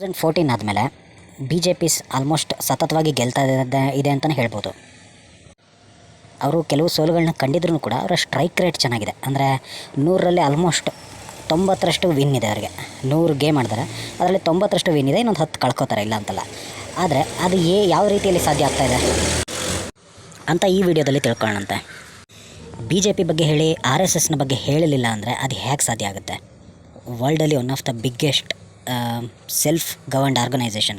2014 ಆದಮೇಲೆ B J P almost ಸತತವಾಗಿ ಗೆಲ್ತಾ ಇದೆ ಅಂತಲೇ ಹೇಳ್ಬೋದು. ಅವರು ಕೆಲವು ಸೋಲುಗಳನ್ನ ಕಂಡಿದ್ರೂ ಕೂಡ ಅವರ ಸ್ಟ್ರೈಕ್ ರೇಟ್ ಚೆನ್ನಾಗಿದೆ. ಅಂದರೆ 100ರಲ್ಲಿ ಆಲ್ಮೋಸ್ಟ್ 90ರಷ್ಟು ವಿನ್ ಇದೆ ಅವರಿಗೆ. 100 ಗೇಮ್ ಆಡಿದ್ರೆ ಅದರಲ್ಲಿ 90ರಷ್ಟು ವಿನ್ ಇದೆ, ಇನ್ನೊಂದು 10 ಕಳ್ಕೊತಾರೆ, ಇಲ್ಲ ಅಂತಲ್ಲ. ಆದರೆ ಅದು ಯಾವ ರೀತಿಯಲ್ಲಿ ಸಾಧ್ಯ ಆಗ್ತಾಯಿದೆ ಅಂತ ಈ ವಿಡಿಯೋದಲ್ಲಿ ತಿಳ್ಕೊಳ್ಳೋಣಂತೆ. ಬಿ ಜೆ ಪಿ ಬಗ್ಗೆ ಹೇಳಿ RSSನ ಬಗ್ಗೆ ಹೇಳಲಿಲ್ಲ ಅಂದರೆ ಅದು ಹೇಗೆ ಸಾಧ್ಯ ಆಗುತ್ತೆ? ವರ್ಲ್ಡಲ್ಲಿ one of the biggest self governed organisation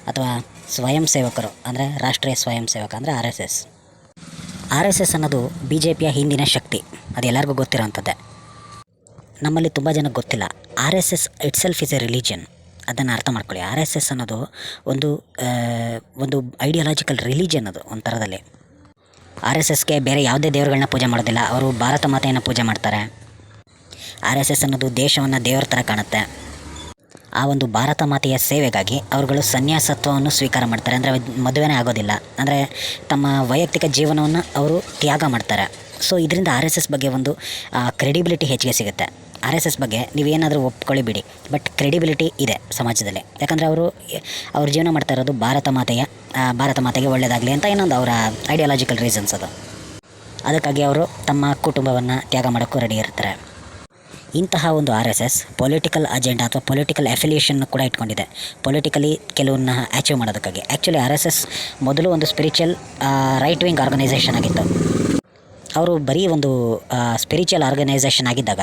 ಅಥವಾ ಸ್ವಯಂ ಸೇವಕರು ಅಂದರೆ ರಾಷ್ಟ್ರೀಯ ಸ್ವಯಂ ಸೇವಕ ಅಂದರೆ ಆರ್ ಎಸ್ ಎಸ್ ಅನ್ನೋದು ಬಿ ಜೆ ಪಿಯ ಹಿಂದಿನ ಶಕ್ತಿ. ಅದು ಎಲ್ಲರಿಗೂ ಗೊತ್ತಿರೋವಂಥದ್ದೇ. ನಮ್ಮಲ್ಲಿ ತುಂಬ ಜನಕ್ಕೆ ಗೊತ್ತಿಲ್ಲ. RSS it self is A religion. ಅದನ್ನು ಅರ್ಥ ಮಾಡ್ಕೊಳ್ಳಿ. RSS ಅನ್ನೋದು ಒಂದು ಐಡಿಯಾಲಜಿಕಲ್ ರಿಲಿಜನ್. ಅದು ಒಂಥರದಲ್ಲಿ RSSಗೆ ಬೇರೆ ಯಾವುದೇ ದೇವರುಗಳನ್ನ ಪೂಜೆ ಮಾಡೋದಿಲ್ಲ. ಅವರು ಭಾರತ ಮಾತೆಯನ್ನು ಪೂಜೆ ಮಾಡ್ತಾರೆ. RSS ಅನ್ನೋದು ದೇಶವನ್ನು ದೇವರ ಥರ ಕಾಣುತ್ತೆ. ಆ ಒಂದು ಭಾರತ ಮಾತೆಯ ಸೇವೆಗಾಗಿ ಅವರುಗಳು ಸನ್ಯಾಸತ್ವವನ್ನು ಸ್ವೀಕಾರ ಮಾಡ್ತಾರೆ. ಅಂದರೆ ಮದುವೆನೇ ಆಗೋದಿಲ್ಲ. ಅಂದರೆ ತಮ್ಮ ವೈಯಕ್ತಿಕ ಜೀವನವನ್ನು ಅವರು ತ್ಯಾಗ ಮಾಡ್ತಾರೆ. ಸೊ ಇದರಿಂದ RSS ಬಗ್ಗೆ ಒಂದು ಕ್ರೆಡಿಬಿಲಿಟಿ ಹೆಚ್ಚಿಗೆ ಸಿಗುತ್ತೆ. RSS ಬಗ್ಗೆ ನೀವೇನಾದರೂ ಒಪ್ಕೊಳ್ಳಿ ಬಿಡಿ, ಬಟ್ ಕ್ರೆಡಿಬಿಲಿಟಿ ಇದೆ ಸಮಾಜದಲ್ಲಿ. ಯಾಕಂದರೆ ಅವ್ರ ಜೀವನ ಮಾಡ್ತಾ ಇರೋದು ಭಾರತ ಮಾತೆಗೆ ಒಳ್ಳೆಯದಾಗಲಿ ಅಂತ ಇನ್ನೊಂದು ಅವರ ಐಡಿಯಾಲಜಿಕಲ್ ರೀಸನ್ಸ್ ಅದು. ಅದಕ್ಕಾಗಿ ಅವರು ತಮ್ಮ ಕುಟುಂಬವನ್ನು ತ್ಯಾಗ ಮಾಡೋಕ್ಕೂ ರೆಡಿ ಇರ್ತಾರೆ. ಇಂತಹ ಒಂದು RSS ಪೊಲಿಟಿಕಲ್ ಅಜೆಂಡಾ ಅಥವಾ ಪೊಲಿಟಿಕಲ್ ಅಫಿಲಿಯೇಷನ್ ಕೂಡ ಇಟ್ಕೊಂಡಿದೆ. ಪೊಲಿಟಿಕಲಿ ಕೆಲವನ್ನ ಅಚೀವ್ ಮಾಡೋದಕ್ಕಾಗಿ. ಆ್ಯಕ್ಚುಲಿ RSS ಮೊದಲು ಒಂದು ಸ್ಪಿರಿಚುವಲ್ ರೈಟ್ ವಿಂಗ್ ಆರ್ಗನೈಸೇಷನ್ ಆಗಿತ್ತು. ಅವರು ಬರೀ ಒಂದು ಸ್ಪಿರಿಚುವಲ್ ಆರ್ಗನೈಸೇಷನ್ ಆಗಿದ್ದಾಗ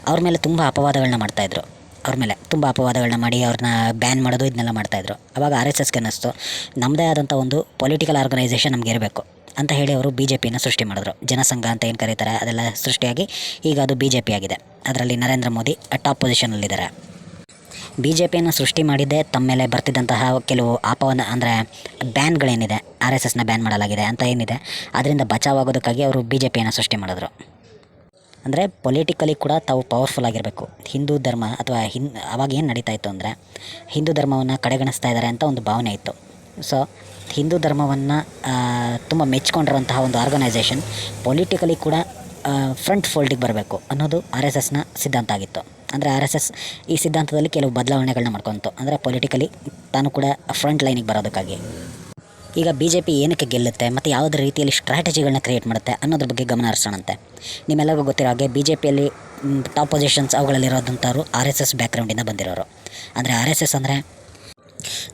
ಅವ್ರ ಮೇಲೆ ತುಂಬ ಅಪವಾದಗಳನ್ನ ಮಾಡ್ತಾಯಿದ್ರು. ಅವ್ರ ಮೇಲೆ ತುಂಬ ಅಪವಾದಗಳನ್ನ ಮಾಡಿ ಅವ್ರನ್ನ ಬ್ಯಾನ್ ಮಾಡೋದು ಇದನ್ನೆಲ್ಲ ಮಾಡ್ತಾಯಿದ್ರು. ಆವಾಗ RSSಗೆ ಅನ್ನಿಸ್ತು, ನಮ್ಮದೇ ಆದಂಥ ಒಂದು ಪೊಲಿಟಿಕಲ್ ಆರ್ಗನೈಸೇಷನ್ ನಮಗೆ ಇರಬೇಕು ಅಂತ ಹೇಳಿ ಅವರು ಬಿ ಜೆ ಪಿನ ಸೃಷ್ಟಿ ಮಾಡಿದ್ರು. ಜನಸಂಘ ಅಂತ ಏನು ಕರೀತಾರೆ ಅದೆಲ್ಲ ಸೃಷ್ಟಿಯಾಗಿ ಈಗ ಅದು ಬಿ ಜೆ ಪಿ ಆಗಿದೆ. ಅದರಲ್ಲಿ ನರೇಂದ್ರ ಮೋದಿ ಟಾಪ್ ಪೊಸಿಷನಲ್ಲಿದ್ದಾರೆ. ಬಿ ಜೆ ಪಿಯನ್ನು ಸೃಷ್ಟಿ ಮಾಡಿದ್ದೇ ತಮ್ಮ ಮೇಲೆ ಬರ್ತಿದ್ದಂತಹ ಕೆಲವು ಅಂದರೆ ಬ್ಯಾನ್ಗಳೇನಿದೆ, RSSನ ಬ್ಯಾನ್ ಮಾಡಲಾಗಿದೆ ಅಂತ ಏನಿದೆ, ಅದರಿಂದ ಬಚಾವಾಗೋದಕ್ಕಾಗಿ ಅವರು ಬಿ ಜೆ ಪಿಯನ್ನು ಸೃಷ್ಟಿ ಮಾಡಿದ್ರು. ಅಂದರೆ ಪೊಲಿಟಿಕಲಿ ಕೂಡ ತಾವು ಪವರ್ಫುಲ್ ಆಗಿರಬೇಕು. ಹಿಂದೂ ಧರ್ಮ ಅಥವಾ ಅವಾಗ ಏನು ನಡೀತಾ ಇತ್ತು ಅಂದರೆ ಹಿಂದೂ ಧರ್ಮವನ್ನು ಕಡೆಗಣಿಸ್ತಾ ಇದ್ದಾರೆ ಅಂತ ಒಂದು ಭಾವನೆ ಇತ್ತು. ಸೊ ಹಿಂದೂ ಧರ್ಮವನ್ನು ತುಂಬ ಮೆಚ್ಕೊಂಡಿರೋಂತಹ ಒಂದು ಆರ್ಗನೈಸೇಷನ್ ಪೊಲಿಟಿಕಲಿ ಕೂಡ ಫ್ರಂಟ್ ಫೋಲ್ಡಿಗೆ ಬರಬೇಕು ಅನ್ನೋದು RSSನ ಸಿದ್ಧಾಂತ ಆಗಿತ್ತು. ಅಂದರೆ RSS ಈ ಸಿದ್ಧಾಂತದಲ್ಲಿ ಕೆಲವು ಬದಲಾವಣೆಗಳನ್ನ ಮಾಡ್ಕೊತು. ಅಂದರೆ ಪೊಲಿಟಿಕಲಿ ತಾನು ಕೂಡ ಫ್ರಂಟ್ ಲೈನಿಗೆ ಬರೋದಕ್ಕಾಗಿ. ಈಗ ಬಿ ಜೆ ಪಿ ಏನಕ್ಕೆ ಗೆಲ್ಲುತ್ತೆ ಮತ್ತು ಯಾವುದೇ ರೀತಿಯಲ್ಲಿ ಸ್ಟ್ರಾಟಜಿಗಳನ್ನ ಕ್ರಿಯೇಟ್ ಮಾಡುತ್ತೆ ಅನ್ನೋದ್ರ ಬಗ್ಗೆ ಗಮನ ಹರಿಸೋಣಂತೆ. ನಿಮ್ಮೆಲ್ಲರಿಗೂ ಗೊತ್ತಿರೋ ಹಾಗೆ ಬಿ ಜೆ ಪಿಯಲ್ಲಿ ಟಾಪ್ ಪೊಸಿಷನ್ಸ್ ಅವುಗಳಲ್ಲಿರೋದಂಥವ್ರು RSS ಬ್ಯಾಕ್ಗ್ರೌಂಡಿಂದ ಬಂದಿರೋರು. ಅಂದರೆ RSS ಅಂದರೆ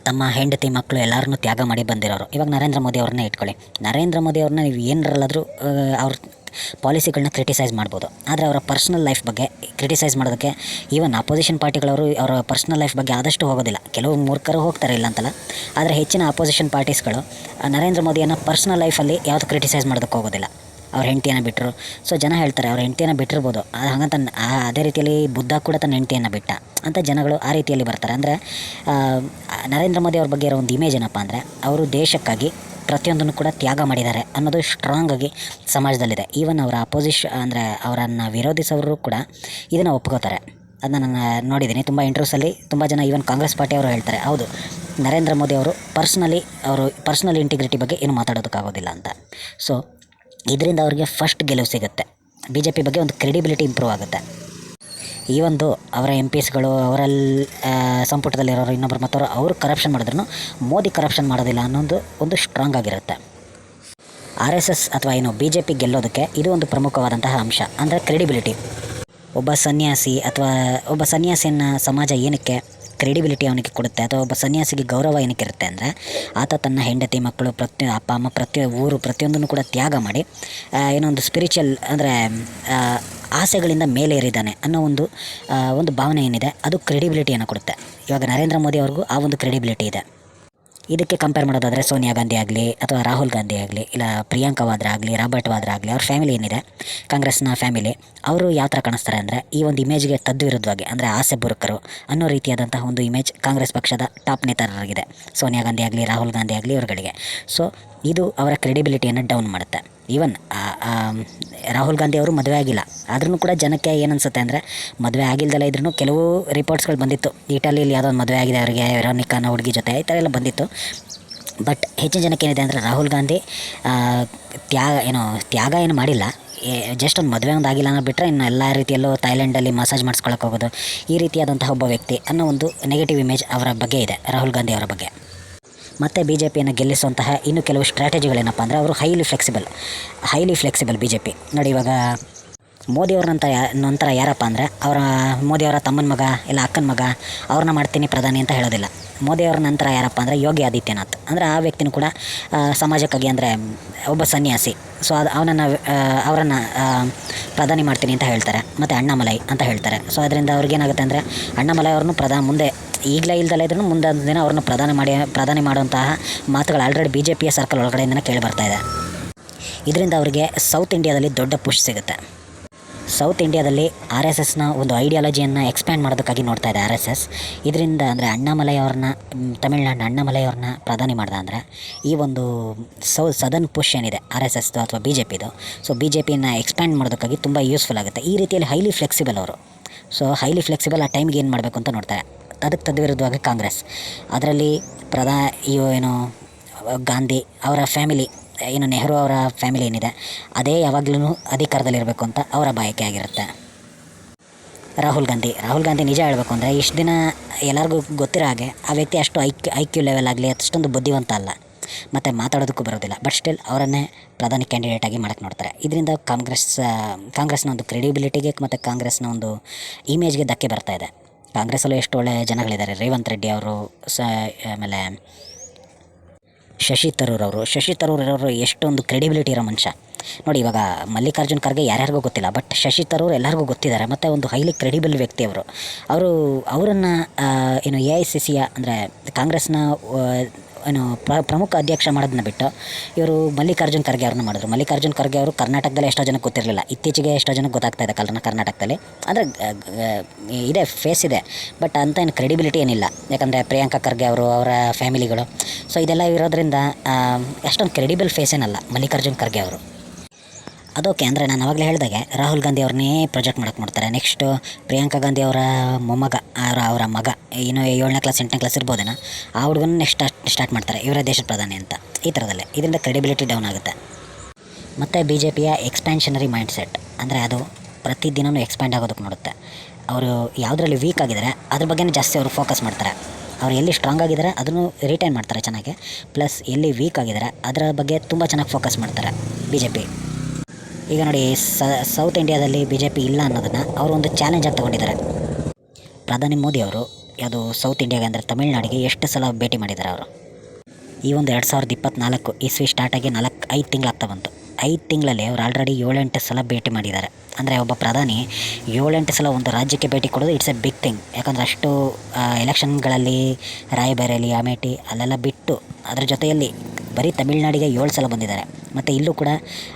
ತಮ್ಮ ಹೆಂಡತಿ ಮಕ್ಕಳು ಎಲ್ಲರನ್ನೂ ತ್ಯಾಗ ಮಾಡಿ ಬಂದಿರೋರು. ಇವಾಗ ನರೇಂದ್ರ ಮೋದಿ ಅವ್ರನ್ನ ಇಟ್ಕೊಳ್ಳಿ. ನರೇಂದ್ರ ಮೋದಿ ಅವ್ರನ್ನ ನೀವು ಏನರಲ್ಲಾದರೂ ಅವ್ರ ಪಾಲಿಸಿಗಳನ್ನ ಕ್ರಿಟಿಸೈಸ್ ಮಾಡ್ಬೋದು. ಆದರೆ ಅವರ ಪರ್ಸ್ನಲ್ ಲೈಫ್ ಬಗ್ಗೆ ಕ್ರಿಟಿಸೈಸ್ ಮಾಡೋದಕ್ಕೆ ಈವನ್ ಅಪೋಸಿಷನ್ ಪಾರ್ಟಿಗಳವರು ಅವರ ಪರ್ಸ್ನಲ್ ಲೈಫ್ ಬಗ್ಗೆ ಆದಷ್ಟು ಹೋಗೋದಿಲ್ಲ. ಕೆಲವು ಮೂರ್ಖರು ಹೋಗ್ತಾರೆ, ಇಲ್ಲ ಅಂತಲ್ಲ. ಆದರೆ ಹೆಚ್ಚಿನ ಅಪೋಸಿಷನ್ ಪಾರ್ಟೀಸ್ಗಳು ನರೇಂದ್ರ ಮೋದಿಯನ್ನು ಪರ್ಸ್ನಲ್ ಲೈಫಲ್ಲಿ ಯಾವುದು ಕ್ರಿಟಿಸೈಸ್ ಮಾಡೋದಕ್ಕೆ ಹೋಗೋದಿಲ್ಲ. ಅವ್ರ ಹೆಂಡತಿಯನ್ನು ಬಿಟ್ಟರು. ಸೊ ಜನ ಹೇಳ್ತಾರೆ ಅವ್ರ ಹೆಂಡತಿಯನ್ನು ಬಿಟ್ಟಿರ್ಬೋದು, ಹಾಗಂತ ಅದೇ ರೀತಿಯಲ್ಲಿ ಬುದ್ಧ ಕೂಡ ತನ್ನ ಹೆಂಡತಿಯನ್ನು ಬಿಟ್ಟ ಅಂತ ಜನಗಳು ಆ ರೀತಿಯಲ್ಲಿ ಬರ್ತಾರೆ. ಅಂದರೆ ನರೇಂದ್ರ ಮೋದಿ ಅವ್ರ ಬಗ್ಗೆ ಇರೋ ಒಂದು ಇಮೇಜ್ ಏನಪ್ಪ ಅಂದರೆ ಅವರು ದೇಶಕ್ಕಾಗಿ ಪ್ರತಿಯೊಂದನ್ನು ಕೂಡ ತ್ಯಾಗ ಮಾಡಿದ್ದಾರೆ ಅನ್ನೋದು ಸ್ಟ್ರಾಂಗಾಗಿ ಸಮಾಜದಲ್ಲಿದೆ. ಈವನ್ ಅವರ ಅಂದರೆ ಅವರನ್ನು ವಿರೋಧಿಸೋರು ಕೂಡ ಇದನ್ನು ಒಪ್ಕೋತಾರೆ. ಅದನ್ನ ನಾನು ನೋಡಿದ್ದೀನಿ ತುಂಬ ಇಂಟರ್ವ್ಯೂಸಲ್ಲಿ. ತುಂಬ ಜನ ಈವನ್ ಕಾಂಗ್ರೆಸ್ ಪಾರ್ಟಿಯವರು ಹೇಳ್ತಾರೆ, ಹೌದು ನರೇಂದ್ರ ಮೋದಿ ಅವರು ಪರ್ಸ್ನಲ್ ಇಂಟಿಗ್ರಿಟಿ ಬಗ್ಗೆ ಏನು ಮಾತಾಡೋದಕ್ಕಾಗೋದಿಲ್ಲ ಅಂತ. ಸೊ ಇದರಿಂದ ಅವ್ರಿಗೆ ಫಸ್ಟ್ ಗೆಲುವು ಸಿಗುತ್ತೆ. ಬಿ ಜೆ ಪಿ ಬಗ್ಗೆ ಒಂದು ಕ್ರೆಡಿಬಿಲಿಟಿ ಇಂಪ್ರೂವ್ ಆಗುತ್ತೆ. ಈ ಒಂದು ಅವರ MPsಗಳು ಅವರಲ್ಲಿ ಸಂಪುಟದಲ್ಲಿರೋರು ಇನ್ನೊಬ್ಬರು ಮತ್ತವರು ಅವರು ಕರಪ್ಷನ್ ಮಾಡಿದ್ರು ಮೋದಿ ಕರಪ್ಷನ್ ಮಾಡೋದಿಲ್ಲ ಅನ್ನೋದು ಒಂದು ಸ್ಟ್ರಾಂಗ್ ಆಗಿರುತ್ತೆ. RSS ಅಥವಾ ಏನು ಬಿ ಜೆ ಪಿ ಗೆಲ್ಲೋದಕ್ಕೆ ಇದು ಒಂದು ಪ್ರಮುಖವಾದಂತಹ ಅಂಶ. ಅಂದರೆ ಕ್ರೆಡಿಬಿಲಿಟಿ. ಒಬ್ಬ ಸನ್ಯಾಸಿಯನ್ನು ಸಮಾಜ ಏನಕ್ಕೆ ಕ್ರೆಡಿಬಿಲಿಟಿ ಅವನಿಗೆ ಕೊಡುತ್ತೆ ಅಥವಾ ಒಬ್ಬ ಸನ್ಯಾಸಿಗೆ ಗೌರವ ಏನಕ್ಕೆ ಇರುತ್ತೆ ಅಂದರೆ ಆತ ತನ್ನ ಹೆಂಡತಿ ಮಕ್ಕಳು ಅಪ್ಪ ಅಮ್ಮ ಊರು ಪ್ರತಿಯೊಂದನ್ನು ಕೂಡ ತ್ಯಾಗ ಮಾಡಿ ಏನೋ ಒಂದು ಸ್ಪಿರಿಚುವಲ್ ಅಂದರೆ ಆಸೆಗಳಿಂದ ಮೇಲೆ ಏರಿದ್ದಾನೆ ಅನ್ನೋ ಒಂದು ಭಾವನೆ ಏನಿದೆ ಅದು ಕ್ರೆಡಿಬಿಲಿಟಿಯನ್ನು ಕೊಡುತ್ತೆ. ಇವಾಗ ನರೇಂದ್ರ ಮೋದಿ ಅವ್ರಿಗೂ ಆ ಒಂದು ಕ್ರೆಡಿಬಿಲಿಟಿ ಇದೆ. ಇದಕ್ಕೆ ಕಂಪೇರ್ ಮಾಡೋದಾದರೆ ಸೋನಿಯಾ ಗಾಂಧಿ ಆಗಲಿ ಅಥವಾ ರಾಹುಲ್ ಗಾಂಧಿ ಆಗಲಿ ಇಲ್ಲ ಪ್ರಿಯಾಂಕಾ ವಾದ್ರಾ ಆಗಲಿ ರಾಬರ್ಟ್ ವಾದ್ರಾ ಆಗಲಿ, ಅವ್ರ ಫ್ಯಾಮಿಲಿ ಏನಿದೆ ಕಾಂಗ್ರೆಸ್ನ ಫ್ಯಾಮಿಲಿ, ಅವರು ಯಾವ ಥರ ಕಾಣಿಸ್ತಾರೆ ಅಂದರೆ ಈ ಒಂದು ಇಮೇಜ್ಗೆ ತದ್ವಿರುದ್ಧವಾಗಿ ಅಂದರೆ ಆಸೆ ಬುರುಕರು ಅನ್ನೋ ರೀತಿಯಾದಂತಹ ಒಂದು ಇಮೇಜ್ ಕಾಂಗ್ರೆಸ್ ಪಕ್ಷದ ಟಾಪ್ ನೇತಾರರಾಗಿದೆ. ಸೋನಿಯಾ ಗಾಂಧಿ ಆಗಲಿ ರಾಹುಲ್ ಗಾಂಧಿ ಆಗಲಿ ಇವ್ರುಗಳಿಗೆ. ಸೊ ಇದು ಅವರ ಕ್ರೆಡಿಬಿಲಿಟಿಯನ್ನು ಡೌನ್ ಮಾಡುತ್ತೆ. ಈವನ್ ರಾಹುಲ್ ಗಾಂಧಿ ಅವರು ಮದುವೆ ಆಗಿಲ್ಲ, ಆದ್ರೂ ಕೂಡ ಜನಕ್ಕೆ ಏನನ್ಸುತ್ತೆ ಅಂದರೆ ಮದುವೆ ಆಗಿಲ್ದಲ್ಲ ಇದ್ರೂ ಕೆಲವು ರಿಪೋರ್ಟ್ಸ್ಗಳು ಬಂದಿತ್ತು. ಇಟಲಿಯಲ್ಲಿ ಯಾವುದೋ ಒಂದು ಮದುವೆ ಆಗಿದೆ ಅವರಿಗೆ, ವೆರೋನಿಕಾ ಅನ್ನೋ ಹುಡುಗಿ ಜೊತೆ ಈ ಥರ ಎಲ್ಲ ಬಂದಿತ್ತು. ಬಟ್ ಹೆಚ್ಚಿನ ಜನಕ್ಕೆ ಏನಿದೆ ಅಂದರೆ ರಾಹುಲ್ ಗಾಂಧಿ ತ್ಯಾಗ ಏನು ಮಾಡಿಲ್ಲ, ಜಸ್ಟ್ ಒಂದು ಮದುವೆ ಒಂದು ಆಗಿಲ್ಲ ಅನ್ನೋ ಬಿಟ್ಟರೆ ಇನ್ನು ಎಲ್ಲ ರೀತಿಯಲ್ಲೂ ಥೈಲ್ಯಾಂಡಲ್ಲಿ ಮಸಾಜ್ ಮಾಡಿಸ್ಕೊಳಕ್ಕೆ ಹೋಗೋದು, ಈ ರೀತಿಯಾದಂತಹ ಒಬ್ಬ ವ್ಯಕ್ತಿ ಅನ್ನೋ ಒಂದು ನೆಗೆಟಿವ್ ಇಮೇಜ್ ಅವರ ಬಗ್ಗೆ ಇದೆ, ರಾಹುಲ್ ಗಾಂಧಿ ಅವರ ಬಗ್ಗೆ. ಮತ್ತು ಬಿ ಜೆ ಪಿಯನ್ನು ಗೆಲ್ಲಿಸುವಂತಹ ಇನ್ನೂ ಕೆಲವು ಸ್ಟ್ರಾಟಜಿಗಳೇನಪ್ಪ ಅಂದರೆ ಅವರು highly flexible B J P. ನೋಡಿ, ಇವಾಗ ಮೋದಿಯವ್ರ ನಂತರ ಯಾರಪ್ಪ ಅಂದರೆ ಮೋದಿಯವರ ತಮ್ಮನ ಮಗ ಇಲ್ಲ ಅಕ್ಕನ ಮಗ ಅವ್ರನ್ನ ಮಾಡ್ತೀನಿ ಪ್ರಧಾನಿ ಅಂತ ಹೇಳೋದಿಲ್ಲ. ಮೋದಿಯವ್ರ ನಂತರ ಯಾರಪ್ಪ ಅಂದರೆ ಯೋಗಿ ಆದಿತ್ಯನಾಥ್, ಅಂದರೆ ಆ ವ್ಯಕ್ತಿನೂ ಕೂಡ ಸಮಾಜಕ್ಕಾಗಿ, ಅಂದರೆ ಒಬ್ಬ ಸನ್ಯಾಸಿ, ಸೊ ಅವರನ್ನು ಪ್ರಧಾನಿ ಮಾಡ್ತೀನಿ ಅಂತ ಹೇಳ್ತಾರೆ. ಮತ್ತು ಅಣ್ಣಾಮಲೈ ಅಂತ ಹೇಳ್ತಾರೆ. ಸೊ ಅದರಿಂದ ಅವ್ರಿಗೇನಾಗುತ್ತೆ ಅಂದರೆ ಅಣ್ಣಾಮಲೈ ಅವ್ರನ್ನೂ ಮುಂದೆ ಈಗಲೇ ಇಲ್ದಲ್ಲ ಇದ್ರೂ ಮುಂದೆ ದಿನ ಅವ್ರನ್ನ ಪ್ರಧಾನಿ ಮಾಡುವಂತಹ ಮಾತುಗಳು ಆಲ್ರೆಡಿ ಬಿ ಜೆ ಪಿಯ ಸರ್ಕಲ್ ಒಳಗಡೆಯಿಂದನೇ ಕೇಳಿ ಬರ್ತಾಯಿದೆ. ಇದರಿಂದ ಅವರಿಗೆ ಸೌತ್ ಇಂಡಿಯಾದಲ್ಲಿ ದೊಡ್ಡ ಪುಷ್ ಸಿಗುತ್ತೆ. ಸೌತ್ ಇಂಡಿಯಾದಲ್ಲಿ ಆರ್ ಎಸ್ ಎಸ್ನ ಒಂದು ಐಡಿಯಾಲಜಿಯನ್ನು ಎಕ್ಸ್ಪ್ಯಾಂಡ್ ಮಾಡೋದಕ್ಕಾಗಿ ನೋಡ್ತಾ ಇದೆ ಆರ್ ಎಸ್ ಎಸ್. ಇದರಿಂದ ಅಂದರೆ ತಮಿಳ್ನಾಡಿನ ಅಣ್ಣಾಮಲೈ ಅವ್ರನ್ನ ಪ್ರಧಾನಿ ಮಾಡ್ದೆ ಅಂದರೆ ಈ ಒಂದು ಸದನ್ ಪುಷ್ ಏನಿದೆ ಆರ್ ಎಸ್ ಎಸ್ದು ಅಥವಾ ಬಿ ಜೆ ಪಿದು, ಸೊ ಬಿ ಜೆ ಪಿಯನ್ನು ಎಕ್ಸ್ಪ್ಯಾಂಡ್ ಮಾಡೋದಕ್ಕಾಗಿ ತುಂಬ ಯೂಸ್ಫುಲ್ ಆಗುತ್ತೆ. ಈ ರೀತಿಯಲ್ಲಿ ಹೈಲಿ ಫ್ಲೆಕ್ಸಿಬಲ್ ಅವರು. ಸೊ ಹೈಲಿ ಫ್ಲೆಕ್ಸಿಬಲ್ ಆ ಟೈಮ್ಗೆ ಏನು ಮಾಡಬೇಕು ಅಂತ ನೋಡ್ತಾರೆ. ಅದಕ್ಕೆ ತದ್ವಿರುದ್ಧವಾಗಿ ಕಾಂಗ್ರೆಸ್, ಅದರಲ್ಲಿ ಗಾಂಧಿ ಅವರ ಫ್ಯಾಮಿಲಿ, ನೆಹರು ಅವರ ಫ್ಯಾಮಿಲಿ ಏನಿದೆ ಅದೇ ಯಾವಾಗಲೂ ಅಧಿಕಾರದಲ್ಲಿರಬೇಕು ಅಂತ ಅವರ ಬಯಕೆ ಆಗಿರುತ್ತೆ. ರಾಹುಲ್ ಗಾಂಧಿ ನಿಜ ಹೇಳಬೇಕು ಅಂದರೆ ಇಷ್ಟು ದಿನ ಎಲ್ಲರಿಗೂ ಗೊತ್ತಿರೋ ಹಾಗೆ ಆ ವ್ಯಕ್ತಿ ಅಷ್ಟು ಐ ಕ್ಯೂ ಲೆವೆಲ್ ಆಗಲಿ ಅಷ್ಟೊಂದು ಬುದ್ಧಿವಂತ ಅಲ್ಲ, ಮತ್ತು ಮಾತಾಡೋದಕ್ಕೂ ಬರೋದಿಲ್ಲ. ಬಟ್ ಸ್ಟಿಲ್ ಅವರನ್ನೇ ಪ್ರಧಾನಿ ಕ್ಯಾಂಡಿಡೇಟಾಗಿ ಮಾಡೋಕ್ಕೆ ನೋಡ್ತಾರೆ. ಇದರಿಂದ ಕಾಂಗ್ರೆಸ್ನ ಒಂದು ಕ್ರೆಡಿಬಿಲಿಟಿಗೆ ಮತ್ತು ಕಾಂಗ್ರೆಸ್ನ ಒಂದು ಇಮೇಜ್ಗೆ ಧಕ್ಕೆ ಬರ್ತಾ ಇದೆ. ಕಾಂಗ್ರೆಸ್ಸಲ್ಲೂ ಎಷ್ಟು ಒಳ್ಳೆಯ ಜನಗಳಿದ್ದಾರೆ. ರೇವಂತ್ ರೆಡ್ಡಿ ಅವರು, ಆಮೇಲೆ ಶಶಿ ತರೂರ್ ಅವರು ಎಷ್ಟೊಂದು ಕ್ರೆಡಿಬಿಲಿಟಿ ಇರೋ ಮನುಷ್ಯ. ನೋಡಿ, ಇವಾಗ ಮಲ್ಲಿಕಾರ್ಜುನ್ ಖರ್ಗೆ ಯಾರ್ಯಾರಿಗೂ ಗೊತ್ತಿಲ್ಲ, ಬಟ್ ಶಶಿ ತರೂರ್ ಎಲ್ಲರಿಗೂ ಗೊತ್ತಿದ್ದಾರೆ. ಮತ್ತು ಒಂದು ಹೈಲಿ ಕ್ರೆಡಿಬಲ್ ವ್ಯಕ್ತಿ ಅವರನ್ನು AICCಯ ಅಂದರೆ ಕಾಂಗ್ರೆಸ್ನ ಪ್ರಮುಖ ಅಧ್ಯಕ್ಷ ಮಾಡೋದನ್ನ ಬಿಟ್ಟು ಇವರು ಮಲ್ಲಿಕಾರ್ಜುನ್ ಖರ್ಗೆ ಅವ್ರನ್ನ ಮಾಡಿದ್ರು. ಮಲ್ಲಿಕಾರ್ಜುನ್ ಖರ್ಗೆ ಅವರು ಕರ್ನಾಟಕದಲ್ಲಿ ಎಷ್ಟೋ ಜನಕ್ಕೆ ಗೊತ್ತಿರಲಿಲ್ಲ, ಇತ್ತೀಚೆಗೆ ಎಷ್ಟೋ ಜನಕ್ಕೆ ಗೊತ್ತಾಗ್ತಾ ಇದೆ ಕರ್ನಾಟಕದಲ್ಲಿ. ಅಂದರೆ ಇದೆ, ಫೇಸ್ ಇದೆ, ಬಟ್ ಅಂತ ಏನು ಕ್ರೆಡಿಬಿಲಿಟಿ ಏನಿಲ್ಲ. ಯಾಕಂದರೆ ಪ್ರಿಯಾಂಕಾ ಖರ್ಗೆ ಅವರು, ಅವರ ಫ್ಯಾಮಿಲಿಗಳು, ಸೊ ಇದೆಲ್ಲ ಇರೋದ್ರಿಂದ ಅಷ್ಟೊಂದು ಕ್ರೆಡಿಬಲ್ ಫೇಸ್ ಏನಲ್ಲ ಮಲ್ಲಿಕಾರ್ಜುನ್ ಖರ್ಗೆ ಅವರು. ಅದೋಕೆ ಅಂದರೆ ನಾನು ಅವಾಗಲೇ ಹೇಳಿದಾಗೆ ರಾಹುಲ್ ಗಾಂಧಿ ಅವ್ರನ್ನೇ ಪ್ರೊಜೆಕ್ಟ್ ಮಾಡೋಕ್ಕೆ ನೋಡ್ತಾರೆ. ನೆಕ್ಸ್ಟು ಪ್ರಿಯಾಂಕಾ ಗಾಂಧಿ ಅವರ ಮೊಮ್ಮಗ, ಅವರ ಮಗ 7ನೇ ಕ್ಲಾಸ್ 8ನೇ ಕ್ಲಾಸ್ ಇರ್ಬೋದೇನೋ, ಆ ಹುಡುಗನ ನೆಕ್ಸ್ಟ್ ಸ್ಟಾರ್ಟ್ ಮಾಡ್ತಾರೆ ಇವರೇ ದೇಶದ ಪ್ರಧಾನಿ ಅಂತ. ಈ ಥರದಲ್ಲೇ ಇದರಿಂದ ಕ್ರೆಡಿಬಿಲಿಟಿ ಡೌನ್ ಆಗುತ್ತೆ. ಮತ್ತು ಬಿ ಜೆ ಪಿಯ ಎಕ್ಸ್ಪ್ಯಾನ್ಷನರಿ ಮೈಂಡ್ಸೆಟ್, ಅಂದರೆ ಅದು ಪ್ರತಿದಿನವೂ ಎಕ್ಸ್ಪ್ಯಾಂಡ್ ಆಗೋದಕ್ಕೆ ನೋಡುತ್ತೆ. ಅವರು ಯಾವುದರಲ್ಲಿ ವೀಕ್ ಆಗಿದ್ದಾರೆ ಅದ್ರ ಬಗ್ಗೆನೇ ಜಾಸ್ತಿ ಅವರು ಫೋಕಸ್ ಮಾಡ್ತಾರೆ. ಅವ್ರು ಎಲ್ಲಿ ಸ್ಟ್ರಾಂಗ್ ಆಗಿದ್ದಾರೆ ಅದನ್ನು ರಿಟೈನ್ ಮಾಡ್ತಾರೆ ಚೆನ್ನಾಗಿ, ಪ್ಲಸ್ ಎಲ್ಲಿ ವೀಕ್ ಆಗಿದ್ದಾರೆ ಅದರ ಬಗ್ಗೆ ತುಂಬ ಚೆನ್ನಾಗಿ ಫೋಕಸ್ ಮಾಡ್ತಾರೆ ಬಿ ಜೆ ಪಿ. ಈಗ ನೋಡಿ, ಸೌತ್ ಇಂಡಿಯಾದಲ್ಲಿ ಬಿ ಜೆ ಪಿ ಇಲ್ಲ ಅನ್ನೋದನ್ನು ಅವರು ಒಂದು ಚಾಲೆಂಜ್ ಆಗಿ ತೊಗೊಂಡಿದ್ದಾರೆ. ಪ್ರಧಾನಿ ಮೋದಿ ಅವರು ಯಾವುದು ಸೌತ್ ಇಂಡಿಯಾಗೆ ಅಂದರೆ ತಮಿಳ್ನಾಡಿಗೆ ಎಷ್ಟು ಸಲ ಭೇಟಿ ಮಾಡಿದ್ದಾರೆ ಅವರು. ಈ ಒಂದು 2024 ಇಸ್ವಿ ಸ್ಟಾರ್ಟಾಗಿ 5 ತಿಂಗಳಾಗ್ತಾ ಬಂತು. 5 ತಿಂಗಳಲ್ಲಿ ಅವರು ಆಲ್ರೆಡಿ 7-8 ಸಲ ಭೇಟಿ ಮಾಡಿದ್ದಾರೆ. ಅಂದರೆ ಒಬ್ಬ ಪ್ರಧಾನಿ 7-8 ಸಲ ಒಂದು ರಾಜ್ಯಕ್ಕೆ ಭೇಟಿ ಕೊಡೋದು ಇಟ್ಸ್ ಎ ಬಿಗ್ ಥಿಂಗ್. ಯಾಕಂದರೆ ಅಷ್ಟು ಎಲೆಕ್ಷನ್ಗಳಲ್ಲಿ ರಾಯಬರೇಲಿ, ಅಮೇಠಿ ಅಲ್ಲೆಲ್ಲ ಬಿಟ್ಟು ಅದರ ಜೊತೆಯಲ್ಲಿ ಬರೀ ತಮಿಳ್ನಾಡಿಗೆ 7 ಸಲ ಬಂದಿದ್ದಾರೆ. ಮತ್ತು ಇಲ್ಲೂ ಕೂಡ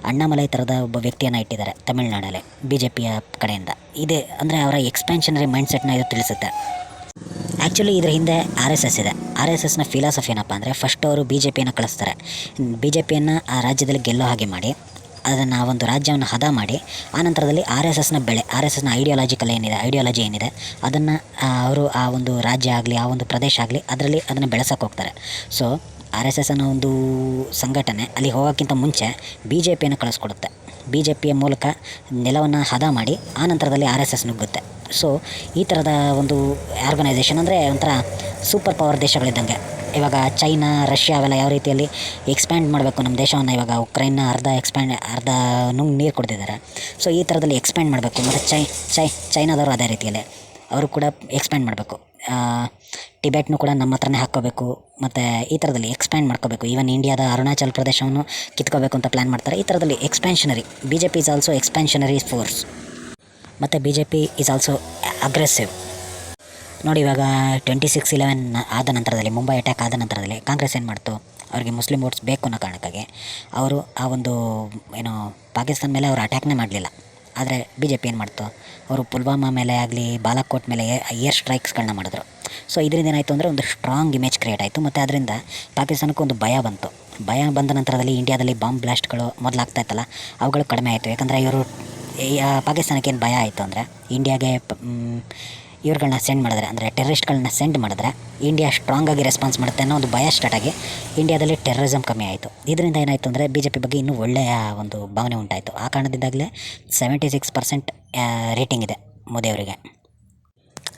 ಅಣ್ಣಾಮಲೈ ಥರದ ಒಬ್ಬ ವ್ಯಕ್ತಿಯನ್ನು ಇಟ್ಟಿದ್ದಾರೆ ತಮಿಳ್ನಾಡಲ್ಲಿ ಬಿ ಜೆ ಪಿಯ ಕಡೆಯಿಂದ. ಇದೆ ಅಂದರೆ ಅವರ ಎಕ್ಸ್ಪ್ಯಾನ್ಷನರಿ ಮೈಂಡ್ಸೆಟ್ನ ಇದು ತಿಳಿಸುತ್ತೆ. ಆ್ಯಕ್ಚುಲಿ ಇದರ ಹಿಂದೆ ಆರ್ ಎಸ್ ಎಸ್ ಇದೆ. ಆರ್ ಎಸ್ ಎಸ್ನ ಫಿಲಾಸಫಿ ಏನಪ್ಪ ಅಂದರೆ ಫಸ್ಟ್ ಅವರು ಬಿ ಜೆ ಪಿಯನ್ನು ಕಳಿಸ್ತಾರೆ. ಬಿ ಜೆ ಪಿಯನ್ನು ಆ ರಾಜ್ಯದಲ್ಲಿ ಗೆಲ್ಲೋ ಹಾಗೆ ಮಾಡಿ ಅದನ್ನು ಒಂದು ರಾಜ್ಯವನ್ನು ಹದ ಮಾಡಿ, ಆ ನಂತರದಲ್ಲಿ ಆರ್ ಎಸ್ ಎಸ್ನ ಐಡಿಯಾಲಜಿ ಏನಿದೆ ಅದನ್ನು ಅವರು ಆ ಒಂದು ರಾಜ್ಯ ಆಗಲಿ, ಆ ಒಂದು ಪ್ರದೇಶ ಆಗಲಿ ಅದರಲ್ಲಿ ಅದನ್ನು ಬೆಳೆಸೋಕೆ ಹೋಗ್ತಾರೆ. ಸೊ ಆರ್ ಎಸ್ ಎಸ್ ಅನ್ನೋ ಒಂದು ಸಂಘಟನೆ ಅಲ್ಲಿ ಹೋಗೋಕ್ಕಿಂತ ಮುಂಚೆ ಬಿ ಜೆ ಪಿಯನ್ನು ಕಳಿಸ್ಕೊಡುತ್ತೆ. ಬಿ ಜೆ ಪಿಯ ಮೂಲಕ ನೆಲವನ್ನು ಹದ ಮಾಡಿ ಆ ನಂತರದಲ್ಲಿ ಆರ್ ಎಸ್ ಎಸ್ ನುಗ್ಗುತ್ತೆ. ಸೊ ಈ ಥರದ ಒಂದು ಆರ್ಗನೈಸೇಷನ್ ಅಂದರೆ ಒಂಥರ ಸೂಪರ್ ಪವರ್ ದೇಶಗಳಿದ್ದಂಗೆ. ಇವಾಗ ಚೈನಾ, ರಷ್ಯಾ ಅವೆಲ್ಲ ಯಾವ ರೀತಿಯಲ್ಲಿ ಎಕ್ಸ್ಪ್ಯಾಂಡ್ ಮಾಡಬೇಕು ನಮ್ಮ ದೇಶವನ್ನು, ಇವಾಗ ಉಕ್ರೈನ್ನ ಅರ್ಧ ನೀರು ಕೊಡ್ತಿದ್ದಾರೆ. ಸೊ ಈ ಥರದಲ್ಲಿ ಎಕ್ಸ್ಪ್ಯಾಂಡ್ ಮಾಡಬೇಕು. ಮತ್ತು ಚೈನಾದವರು ಅದೇ ರೀತಿಯಲ್ಲಿ ಅವರು ಕೂಡ ಎಕ್ಸ್ಪ್ಯಾಂಡ್ ಮಾಡಬೇಕು. ಟಿಬೆಟ್ನು ಕೂಡ ನಮ್ಮ ಹತ್ರನೇ ಹಾಕ್ಕೋಬೇಕು. ಮತ್ತು ಈ ಥರದಲ್ಲಿ ಎಕ್ಸ್ಪ್ಯಾಂಡ್ ಮಾಡ್ಕೋಬೇಕು. ಈವನ್ ಇಂಡಿಯಾದ ಅರುಣಾಚಲ್ ಪ್ರದೇಶವನ್ನು ಕಿತ್ಕೋಬೇಕು ಅಂತ ಪ್ಲ್ಯಾನ್ ಮಾಡ್ತಾರೆ. ಈ ಥರದಲ್ಲಿ expansionary B J P is also expansionary force. ಮತ್ತು B J P is also aggressive. ನೋಡಿ, ಇವಾಗ 26/11 ಆದ ನಂತರದಲ್ಲಿ, ಮುಂಬೈ ಅಟ್ಯಾಕ್ ಆದ ನಂತರದಲ್ಲಿ ಕಾಂಗ್ರೆಸ್ ಏನು ಮಾಡ್ತು, ಅವರಿಗೆ ಮುಸ್ಲಿಂ ವೋಟ್ಸ್ ಬೇಕು ಅನ್ನೋ ಕಾರಣಕ್ಕಾಗಿ ಅವರು ಆ ಒಂದು ಪಾಕಿಸ್ತಾನ ಮೇಲೆ ಅವರು ಅಟ್ಯಾಕ್ನೇ ಮಾಡಲಿಲ್ಲ. ಆದರೆ ಬಿ ಜೆ ಪಿ ಏನು ಮಾಡ್ತು, ಅವರು ಪುಲ್ವಾಮಾ ಮೇಲೆ ಆಗಲಿ, ಬಾಲಾಕೋಟ್ ಮೇಲೆ ಏರ್ ಸ್ಟ್ರೈಕ್ಸ್ಗಳನ್ನ ಮಾಡಿದ್ರು. ಸೊ ಇದರಿಂದ ಏನಾಯಿತು ಅಂದರೆ ಒಂದು ಸ್ಟ್ರಾಂಗ್ ಇಮೇಜ್ ಕ್ರಿಯೇಟ್ ಆಯಿತು. ಮತ್ತು ಅದರಿಂದ ಪಾಕಿಸ್ತಾನಕ್ಕೆ ಒಂದು ಭಯ ಬಂದ ನಂತರದಲ್ಲಿ ಇಂಡಿಯಾದಲ್ಲಿ ಬಾಂಬ್ ಬ್ಲಾಸ್ಟ್ಗಳು ಮೊದಲಾಗ್ತಾಯಿತ್ತಲ್ಲ, ಅವುಗಳು ಕಡಿಮೆ ಆಯಿತು. ಯಾಕಂದರೆ ಇವರು ಪಾಕಿಸ್ತಾನಕ್ಕೆ ಏನು ಭಯ ಆಯಿತು ಅಂದರೆ ಇವ್ರುಗಳನ್ನ ಸೆಂಡ್ ಮಾಡಿದ್ರೆ, ಅಂದರೆ ಟೆರರಿಸ್ಟ್ಗಳನ್ನ ಸೆಂಡ್ ಮಾಡಿದ್ರೆ ಇಂಡಿಯಾ ಸ್ಟ್ರಾಂಗಾಗಿ ರೆಸ್ಪಾನ್ಸ್ ಮಾಡುತ್ತೆ ಅನ್ನೋ ಒಂದು ಭಯ ಸ್ಟಾರ್ಟ್ ಆಗಿ ಇಂಡಿಯಾದಲ್ಲಿ ಟೆರರಿಸಮ್ ಕಮ್ಮಿ ಆಯಿತು. ಇದರಿಂದ ಏನಾಯಿತು ಅಂದರೆ BJP ಬಗ್ಗೆ ಇನ್ನೂ ಒಳ್ಳೆಯ ಒಂದು ಭಾವನೆ ಉಂಟಾಯಿತು. ಆ ಕಾರಣದಿಂದಾಗಲೇ 76% ರೇಟಿಂಗ್ ಇದೆ ಮೋದಿಯವರಿಗೆ.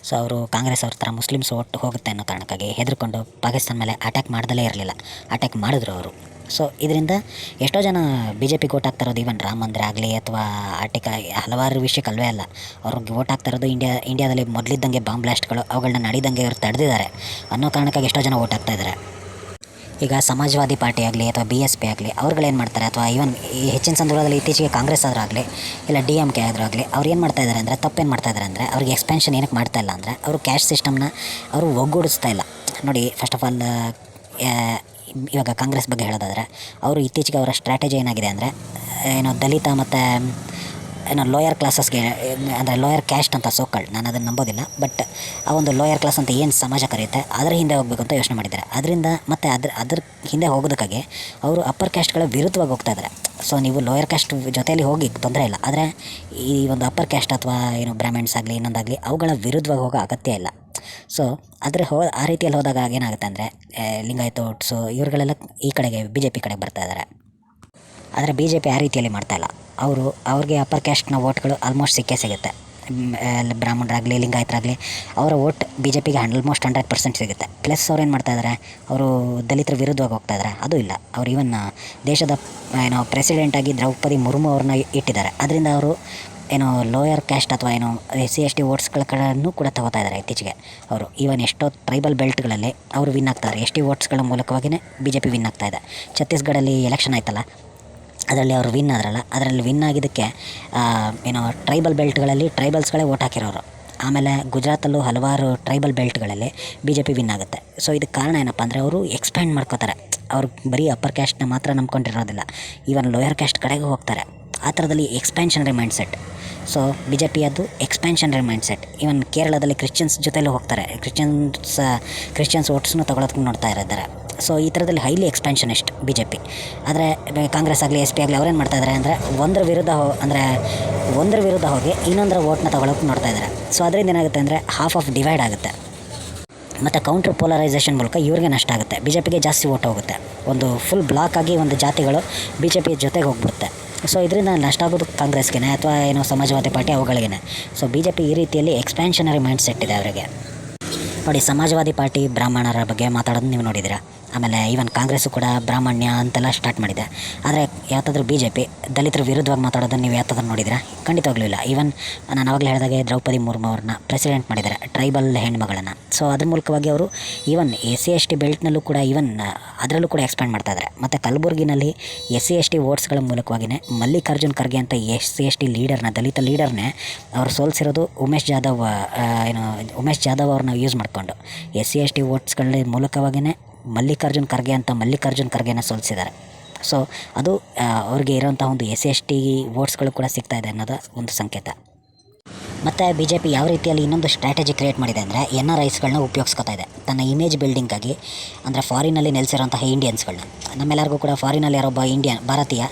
ಸೊ ಅವರು ಕಾಂಗ್ರೆಸ್ ಅವ್ರ ಥರ ಮುಸ್ಲಿಮ್ಸ್ ಓಟ್ ಹೋಗುತ್ತೆ ಅನ್ನೋ ಕಾರಣಕ್ಕಾಗಿ ಹೆದರ್ಕೊಂಡು ಪಾಕಿಸ್ತಾನ ಮೇಲೆ ಅಟ್ಯಾಕ್ ಮಾಡ್ದಲೇ ಇರಲಿಲ್ಲ, ಅಟ್ಯಾಕ್ ಮಾಡಿದ್ರು ಅವರು. ಸೊ ಇದರಿಂದ ಎಷ್ಟೋ ಜನ BJPಗೆ ಓಟ್ ಹಾಕ್ತಾ ಇರೋದು, ಈವನ್ ರಾಮ ಮಂದಿರ ಆಗಲಿ ಅಥವಾ ಹಲವಾರು ವಿಷಯಕ್ಕೆ ಅಲ್ವೇ ಅಲ್ಲ, ಅವ್ರಿಗೆ ಓಟ್ ಹಾಕ್ತಾ ಇರೋದು ಇಂಡಿಯಾದಲ್ಲಿ ಮೊದಲಿದ್ದಂಗೆ ಬಾಂಬ್ ಬ್ಲಾಸ್ಟ್ಗಳು ಅವುಗಳನ್ನ ನಡೀದಂಗೆ ಇವ್ರು ತಡೆದಿದ್ದಾರೆ ಅನ್ನೋ ಕಾರಣಕ್ಕಾಗಿ ಎಷ್ಟೋ ಜನ ಓಟ್ ಹಾಕ್ತಾ ಇದ್ದಾರೆ. ಈಗ ಸಮಾಜವಾದಿ ಪಾರ್ಟಿ ಆಗಲಿ ಅಥವಾ BSP ಆಗಲಿ ಅವ್ರುಗಳೇನು ಮಾಡ್ತಾರೆ, ಅಥವಾ ಈವನ್ ಈ ಹೆಚ್ಚಿನ ಸಂದರ್ಭದಲ್ಲಿ ಇತ್ತೀಚೆಗೆ ಕಾಂಗ್ರೆಸ್ ಆದರೂ ಆಗಲಿ ಇಲ್ಲ DMK ಆದರೂ ಆಗಲಿ, ಅವ್ರು ಏನು ಮಾಡ್ತಾ ಇದ್ದಾರೆ ಅಂದರೆ, ತಪ್ಪೇನು ಮಾಡ್ತಾ ಇದ್ದಾರೆ ಅಂದರೆ, ಅವ್ರಿಗೆ ಎಕ್ಸ್ಪೆನ್ಷನ್ ಏನಕ್ಕೆ ಮಾಡ್ತಾ ಇಲ್ಲ ಅಂದರೆ, ಅವರು ಕ್ಯಾಶ್ ಸಿಸ್ಟಮ್ನ ಅವರು ಒಗ್ಗೂಡಿಸ್ತಾ ಇಲ್ಲ. ನೋಡಿ, ಫಸ್ಟ್ ಆಫ್ ಆಲ್ ಇವಾಗ ಕಾಂಗ್ರೆಸ್ ಬಗ್ಗೆ ಹೇಳೋದಾದರೆ, ಅವರು ಇತ್ತೀಚೆಗೆ ಅವರ ಸ್ಟ್ರಾಟಜಿ ಏನಾಗಿದೆ ಅಂದರೆ, ದಲಿತ ಮತ್ತು ಲೋಯರ್ ಕ್ಲಾಸಸ್ಗೆ, ಅಂದರೆ ಲೋಯರ್ ಕ್ಯಾಸ್ಟ್ ಅಂತ ಸೋಕಲ್ಡ್, ನಾನು ಅದನ್ನು ನಂಬೋದಿಲ್ಲ, ಬಟ್ ಆ ಒಂದು ಲೋಯರ್ ಕ್ಲಾಸ್ ಅಂತ ಏನು ಸಮಾಜ ಕರೆಯುತ್ತೆ ಅದರ ಹಿಂದೆ ಹೋಗಬೇಕು ಅಂತ ಯೋಚನೆ ಮಾಡಿದ್ದಾರೆ. ಅದರಿಂದ ಮತ್ತು ಅದ್ರ ಹಿಂದೆ ಹೋಗೋದಕ್ಕಾಗಿ ಅವರು ಅಪ್ಪರ್ ಕ್ಯಾಸ್ಟ್ಗಳ ವಿರುದ್ಧವಾಗಿ ಹೋಗ್ತಾ ಇದ್ದಾರೆ. ಸೊ ನೀವು ಲೋಯರ್ ಕ್ಯಾಸ್ಟ್ ಜೊತೆಯಲ್ಲಿ ಹೋಗಿ ತೊಂದರೆ ಇಲ್ಲ, ಆದರೆ ಈ ಒಂದು ಅಪ್ಪರ್ ಕ್ಯಾಸ್ಟ್ ಅಥವಾ ಬ್ರಾಹ್ಮಿಣ್ಸ್ ಆಗಲಿ ಇನ್ನೊಂದಾಗಲಿ ಅವುಗಳ ವಿರುದ್ಧವಾಗಿ ಹೋಗೋ ಅಗತ್ಯ ಇಲ್ಲ. ಸೊ ಆ ರೀತಿಯಲ್ಲಿ ಹೋದಾಗ ಏನಾಗುತ್ತೆ ಅಂದರೆ, ಲಿಂಗಾಯತ್ ಓಟ್ಸು ಇವ್ರುಗಳೆಲ್ಲ ಈ ಕಡೆಗೆ BJP ಕಡೆಗೆ ಬರ್ತಾ ಇದ್ದಾರೆ. ಆದರೆ BJP ಆ ರೀತಿಯಲ್ಲಿ ಮಾಡ್ತಾಯಿಲ್ಲ. ಅವ್ರಿಗೆ ಅಪ್ಪರ್ ಕ್ಯಾಸ್ಟ್ನ ಓಟ್ಗಳು ಆಲ್ಮೋಸ್ಟ್ ಸಿಗುತ್ತೆ. ಬ್ರಾಹ್ಮಣರಾಗಲಿ ಲಿಂಗಾಯತರಾಗಲಿ ಅವರ ಓಟ್ BJPಗೆ ಆಲ್ಮೋಸ್ಟ್ 100% ಸಿಗುತ್ತೆ. ಪ್ಲಸ್ ಅವ್ರು ಏನು ಮಾಡ್ತಾಯಿದ್ದಾರೆ, ಅವರು ದಲಿತರ ವಿರುದ್ಧವಾಗಿ ಹೋಗ್ತಾ ಇದ್ದಾರೆ. ಅದು ಇಲ್ಲ, ಅವ್ರು ಈವನ್ ದೇಶದ ಪ್ರೆಸಿಡೆಂಟಾಗಿ ದ್ರೌಪದಿ ಮುರ್ಮು ಅವ್ರನ್ನ ಇಟ್ಟಿದ್ದಾರೆ. ಅದರಿಂದ ಅವರು ಲೋಯರ್ ಕ್ಯಾಸ್ಟ್ ಅಥವಾ SC/ST ಓಟ್ಸ್ಗಳ ಕಡೆಯೂ ಕೂಡ ತಗೋತಾ ಇದ್ದಾರೆ ಇತ್ತೀಚೆಗೆ. ಅವರು ಈವನ್ ಎಷ್ಟೋ ಟ್ರೈಬಲ್ ಬೆಲ್ಟ್ಗಳಲ್ಲಿ ಅವರು ವಿನ್ ಆಗ್ತಾರೆ. ST ಓಟ್ಸ್ಗಳ ಮೂಲಕವಾಗಿಯೇ BJP ವಿನ್ ಆಗ್ತಾಯಿದೆ. ಛತ್ತೀಸ್ಗಢಲ್ಲಿ ಎಲೆಕ್ಷನ್ ಆಯ್ತಲ್ಲ, ಅದರಲ್ಲಿ ಅವರು ವಿನ್ ಆದ್ರಲ್ಲ, ಅದರಲ್ಲಿ ವಿನ್ ಆಗಿದ್ದಕ್ಕೆ ಟ್ರೈಬಲ್ ಬೆಲ್ಟ್ಗಳಲ್ಲಿ ಟ್ರೈಬಲ್ಸ್ಗಳೇ ಓಟ್ ಹಾಕಿರೋರು. ಆಮೇಲೆ ಗುಜರಾತಲ್ಲೂ ಹಲವಾರು ಟ್ರೈಬಲ್ ಬೆಲ್ಟ್ಗಳಲ್ಲಿ BJP ವಿನ್ ಆಗುತ್ತೆ. ಸೊ ಇದಕ್ಕೆ ಕಾರಣ ಏನಪ್ಪ ಅಂದರೆ, ಅವರು ಎಕ್ಸ್ಪ್ಯಾಂಡ್ ಮಾಡ್ಕೋತಾರೆ. ಅವರು ಬರೀ ಅಪ್ಪರ್ ಕ್ಯಾಸ್ಟ್ನ ಮಾತ್ರ ನಂಬ್ಕೊಂಡಿರೋದಿಲ್ಲ, ಈವನ್ ಲೋಯರ್ ಕ್ಯಾಸ್ಟ್ ಕಡೆಗೂ ಹೋಗ್ತಾರೆ. ಆ ಥರದಲ್ಲಿ ಎಕ್ಸ್ಪ್ಯಾನ್ಷನರಿ ಮೈಂಡ್ಸೆಟ್. ಸೊ BJP ಅದು ಎಕ್ಸ್ಪ್ಯಾನ್ಷನರಿ ಮೈಂಡ್ಸೆಟ್. ಈವನ್ ಕೇರಳದಲ್ಲಿ ಕ್ರಿಶ್ಚಿಯನ್ಸ್ ಜೊತೆಲೂ ಹೋಗ್ತಾರೆ, ಕ್ರಿಶ್ಚಿಯನ್ಸ್ ಓಟ್ಸ್ನು ತಗೊಳ್ಳೋದಕ್ಕೆ ನೋಡ್ತಾ ಇದ್ದಾರೆ. ಸೊ ಈ ಥರದಲ್ಲಿ ಹೈಲಿ ಎಕ್ಸ್ಪ್ಯಾನ್ಷನಿಸ್ಟ್ BJP. ಆದರೆ ಕಾಂಗ್ರೆಸ್ ಆಗಲಿ SP ಆಗಲಿ ಅವ್ರೇನು ಮಾಡ್ತಾಯಿದ್ದಾರೆ ಅಂದರೆ, ಒಂದರ ವಿರುದ್ಧ ಹೋಗಿ ಇನ್ನೊಂದರ ಓಟ್ನ ತಗೊಳ್ಳೋಕೆ ನೋಡ್ತಾ ಇದ್ದಾರೆ. ಸೊ ಅದರಿಂದ ಏನಾಗುತ್ತೆ ಅಂದರೆ, ಹಾಫ್ ಆಫ್ ಡಿವೈಡ್ ಆಗುತ್ತೆ ಮತ್ತು ಕೌಂಟ್ರ್ ಪೋಲರೈಸೇಷನ್ ಮೂಲಕ ಇವ್ರಿಗೆ ನಷ್ಟ ಆಗುತ್ತೆ. BJPಗೆ ಜಾಸ್ತಿ ಓಟ್ ಹೋಗುತ್ತೆ. ಒಂದು ಫುಲ್ ಬ್ಲಾಕ್ ಆಗಿ ಒಂದು ಜಾತಿಗಳು BJP ಜೊತೆಗೆ ಹೋಗ್ಬಿಡುತ್ತೆ. ಸೊ ಇದರಿಂದ ನಷ್ಟ ಆಗೋದು ಕಾಂಗ್ರೆಸ್ಗೆ ಅಥವಾ ಸಮಾಜವಾದಿ ಪಾರ್ಟಿ ಅವುಗಳಿಗೇ. ಸೊ BJP ಈ ರೀತಿಯಲ್ಲಿ ಎಕ್ಸ್ಪ್ಯಾನ್ಷನರಿ ಮೈಂಡ್ ಸೆಟ್ ಇದೆ ಅವರಿಗೆ. ನೋಡಿ, ಸಮಾಜವಾದಿ ಪಾರ್ಟಿ ಬ್ರಾಹ್ಮಣರ ಬಗ್ಗೆ ಮಾತಾಡೋದು ನೀವು ನೋಡಿದ್ದೀರಾ. ಆಮೇಲೆ ಈವನ್ ಕಾಂಗ್ರೆಸ್ಸು ಕೂಡ ಬ್ರಾಹ್ಮಣ್ಯ ಅಂತೆಲ್ಲ ಸ್ಟಾರ್ಟ್ ಮಾಡಿದೆ. ಆದರೆ ಯಾವತ್ತಾದ್ರೂ BJP ದಲಿತರ ವಿರುದ್ಧವಾಗಿ ಮಾತಾಡೋದನ್ನು ನೀವು ಯಾವತ್ತಾದ್ರೂ ನೋಡಿದ್ದೀರಾ? ಖಂಡಿತವಾಗ್ಲೂ ಇಲ್ಲ. ಈವನ್ ನಾನು ಆವಾಗಲೇ ಹೇಳಿದಾಗೆ ದ್ರೌಪದಿ ಮುರ್ಮು ಅವ್ರನ್ನ ಪ್ರೆಸಿಡೆಂಟ್ ಮಾಡಿದ್ದಾರೆ, ಟ್ರೈಬಲ್ ಹೆಣ್ಮಗಳನ್ನು. ಸೊ ಅದ್ರ ಮೂಲಕವಾಗಿ ಅವರು ಈವನ್ SC/ST ಬೆಲ್ಟ್ನಲ್ಲೂ ಕೂಡ ಅದರಲ್ಲೂ ಕೂಡ ಎಕ್ಸ್ಪ್ಯಾಂಡ್ ಮಾಡ್ತಾ ಇದ್ದಾರೆ. ಮತ್ತು ಕಲಬುರಗಿನಲ್ಲಿ SC/ST ಓಟ್ಸ್ಗಳ ಮೂಲಕವಾಗಿಯೇ ಮಲ್ಲಿಕಾರ್ಜುನ್ ಖರ್ಗೆ ಅಂತ SC/ST ಲೀಡರ್ನ, ದಲಿತ ಲೀಡರ್ನೇ ಅವರು ಸೋಲಿಸಿರೋದು. ಉಮೇಶ್ ಜಾಧವ್ ಅವ್ರನ್ನ ಯೂಸ್ ಮಾಡಿಕೊಂಡು SC/ST ಓಟ್ಸ್ಗಳ ಮೂಲಕವಾಗಿಯೇ ಮಲ್ಲಿಕಾರ್ಜುನ್ ಖರ್ಗೆನ ಸೋಲಿಸಿದ್ದಾರೆ. ಸೊ ಅದು ಅವ್ರಿಗೆ ಇರೋಂಥ ಒಂದು SC/ST ವೋಟ್ಸ್ಗಳು ಕೂಡ ಸಿಗ್ತಾ ಇದೆ ಅನ್ನೋದು ಒಂದು ಸಂಕೇತ. ಮತ್ತು BJP ಯಾವ ರೀತಿಯಲ್ಲಿ ಇನ್ನೊಂದು ಸ್ಟ್ರಾಟಜಿ ಕ್ರಿಯೇಟ್ ಮಾಡಿದೆ ಅಂದರೆ, NRIಸ್ಗಳನ್ನ ಉಪಯೋಗಿಸ್ಕೊತಾ ಇದೆ ತನ್ನ ಇಮೇಜ್ ಬಿಲ್ಡಿಂಗಾಗಿ. ಅಂದರೆ ಫಾರಿನಲ್ಲಿ ನೆಲೆಸಿರೋಂತಹ ಇಂಡಿಯನ್ಸ್ಗಳನ್ನ, ನಮ್ಮೆಲ್ಲರಿಗೂ ಕೂಡ ಫಾರಿನಲ್ಲಿ ಯಾರೊಬ್ಬ ಭಾರತೀಯ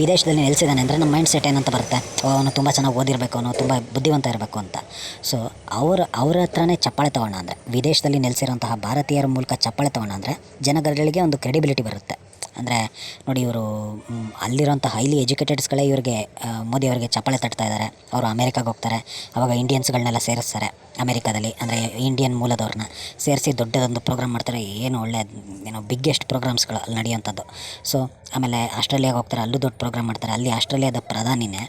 ವಿದೇಶದಲ್ಲಿ ನೆಲೆಸಿದ್ದಾನೆ ಅಂದರೆ ನಮ್ಮ ಮೈಂಡ್ ಸೆಟ್ ಏನಂತ ಬರುತ್ತೆ, ಅವನು ತುಂಬ ಚೆನ್ನಾಗಿ ಓದಿರಬೇಕು, ಅವನು ತುಂಬ ಬುದ್ಧಿವಂತ ಇರಬೇಕು ಅಂತ. ಸೊ ಅವ್ರ ಹತ್ರನೇ ಚಪ್ಪಾಳೆ ತೊಗೋಣ ಅಂದರೆ, ವಿದೇಶದಲ್ಲಿ ನೆಲೆಸಿರೋಂತಹ ಭಾರತೀಯರ ಮೂಲಕ ಚಪ್ಪಾಳೆ ತೊಗೋಣ ಅಂದರೆ ಜನಗಳಿಗೆ ಒಂದು ಕ್ರೆಡಿಬಿಲಿಟಿ ಬರುತ್ತೆ. ಅಂದರೆ ನೋಡಿ, ಇವರು ಅಲ್ಲಿರೋಂಥ ಹೈಲಿ ಎಜುಕೇಟೆಡ್ಸ್ಗಳೇ ಮೋದಿ ಅವರಿಗೆ ಚಪ್ಪಾಳೆ ತಟ್ತಾ ಇದ್ದಾರೆ. ಅವರು ಅಮೇರಿಕಾಗೆ ಹೋಗ್ತಾರೆ, ಆವಾಗ ಇಂಡಿಯನ್ಸ್ಗಳನ್ನೆಲ್ಲ ಸೇರಿಸ್ತಾರೆ ಅಮೇರಿಕಾದಲ್ಲಿ, ಅಂದರೆ ಇಂಡಿಯನ್ ಮೂಲದವ್ರನ್ನ ಸೇರಿಸಿ ದೊಡ್ಡದೊಂದು ಪ್ರೋಗ್ರಾಮ್ ಮಾಡ್ತಾರೆ. ಒಳ್ಳೆ ಬಿಗ್ಗೆಸ್ಟ್ ಪ್ರೋಗ್ರಾಮ್ಸ್ಗಳು ಅಲ್ಲಿ ನಡೆಯುವಂಥದ್ದು. ಸೊ ಆಮೇಲೆ ಆಸ್ಟ್ರೇಲಿಯಾಗೆ ಹೋಗ್ತಾರೆ, ಅಲ್ಲೂ ದೊಡ್ಡ ಪ್ರೋಗ್ರಾಮ್ ಮಾಡ್ತಾರೆ. ಅಲ್ಲಿ ಆಸ್ಟ್ರೇಲಿಯಾದ ಪ್ರಧಾನಿನೇ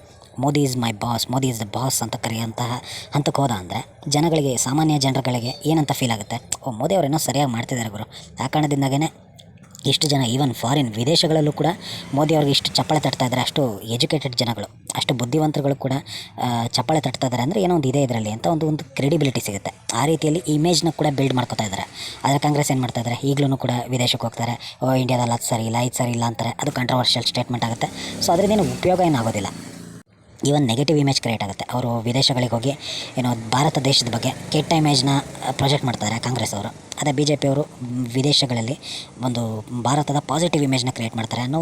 Modi is my boss, Modi is the boss ಅಂತ ಕರೆಯುವಂತಹ ಹಂತಕ್ಕೆ ಹೋದ ಅಂದರೆ ಸಾಮಾನ್ಯ ಜನರುಗಳಿಗೆ ಏನಂತ ಫೀಲ್ ಆಗುತ್ತೆ, ಮೋದಿ ಅವರೇನೋ ಸರಿಯಾಗಿ ಮಾಡ್ತಿದ್ದಾರೆ ಗುರು. ಆ ಕಾರಣದಿಂದಾಗೇ ಇಷ್ಟು ಜನ ಈವನ್ ವಿದೇಶಗಳಲ್ಲೂ ಕೂಡ ಮೋದಿ ಅವ್ರಿಗೆ ಇಷ್ಟು ಚಪ್ಪಾಳೆ ತಟ್ತಾ ಇದ್ದಾರೆ. ಅಷ್ಟು ಎಜುಕೇಟೆಡ್ ಜನಗಳು, ಅಷ್ಟು ಬುದ್ಧಿವಂತರುಗಳು ಕೂಡ ಚಪ್ಪಾಳೆ ತಟ್ತಾ ಇದ್ದಾರೆ ಅಂದರೆ ಏನೋ ಒಂದು ಇದೆ ಇದರಲ್ಲಿ ಅಂತ ಒಂದು ಕ್ರೆಡಿಬಿಲಿಟಿ ಸಿಗುತ್ತೆ. ಆ ರೀತಿಯಲ್ಲಿ ಇಮೇಜ್ನ ಕೂಡ ಬಿಲ್ಡ್ ಮಾಡ್ಕೊತಾ ಇದ್ದಾರೆ. ಆದರೆ ಕಾಂಗ್ರೆಸ್ ಏನು ಮಾಡ್ತಾ ಇದ್ದಾರೆ, ಈಗಲೂ ಕೂಡ ವಿದೇಶಕ್ಕೆ ಹೋಗ್ತಾರೆ, ಇಂಡಿಯಾದಲ್ಲಿ ಅದು ಸರಿ ಇಲ್ಲ ಅಂತಾರೆ. ಅದು ಕಂಟ್ರವರ್ಷಿಯಲ್ ಸ್ಟೇಟ್ಮೆಂಟ್ ಆಗುತ್ತೆ. ಸೊ ಅದರಿಂದ ಏನು ಉಪಯೋಗ ಏನಾಗೋದಿಲ್ಲ, ಈವನ್ ನೆಗೆಟಿವ್ ಇಮೇಜ್ ಕ್ರಿಯೇಟ್ ಆಗುತ್ತೆ. ಅವರು ವಿದೇಶಗಳಿಗೆ ಹೋಗಿ ಭಾರತ ದೇಶದ ಬಗ್ಗೆ ಕೆಟ್ಟ ಇಮೇಜ್ನ ಪ್ರೊಜೆಕ್ಟ್ ಮಾಡ್ತಾರೆ ಕಾಂಗ್ರೆಸ್ ಅವರು. ಅದೇ BJP ಅವರು ವಿದೇಶಗಳಲ್ಲಿ ಒಂದು ಭಾರತದ ಪಾಸಿಟಿವ್ ಇಮೇಜ್ನ ಕ್ರಿಯೇಟ್ ಮಾಡ್ತಾರೆ ಅನ್ನೋ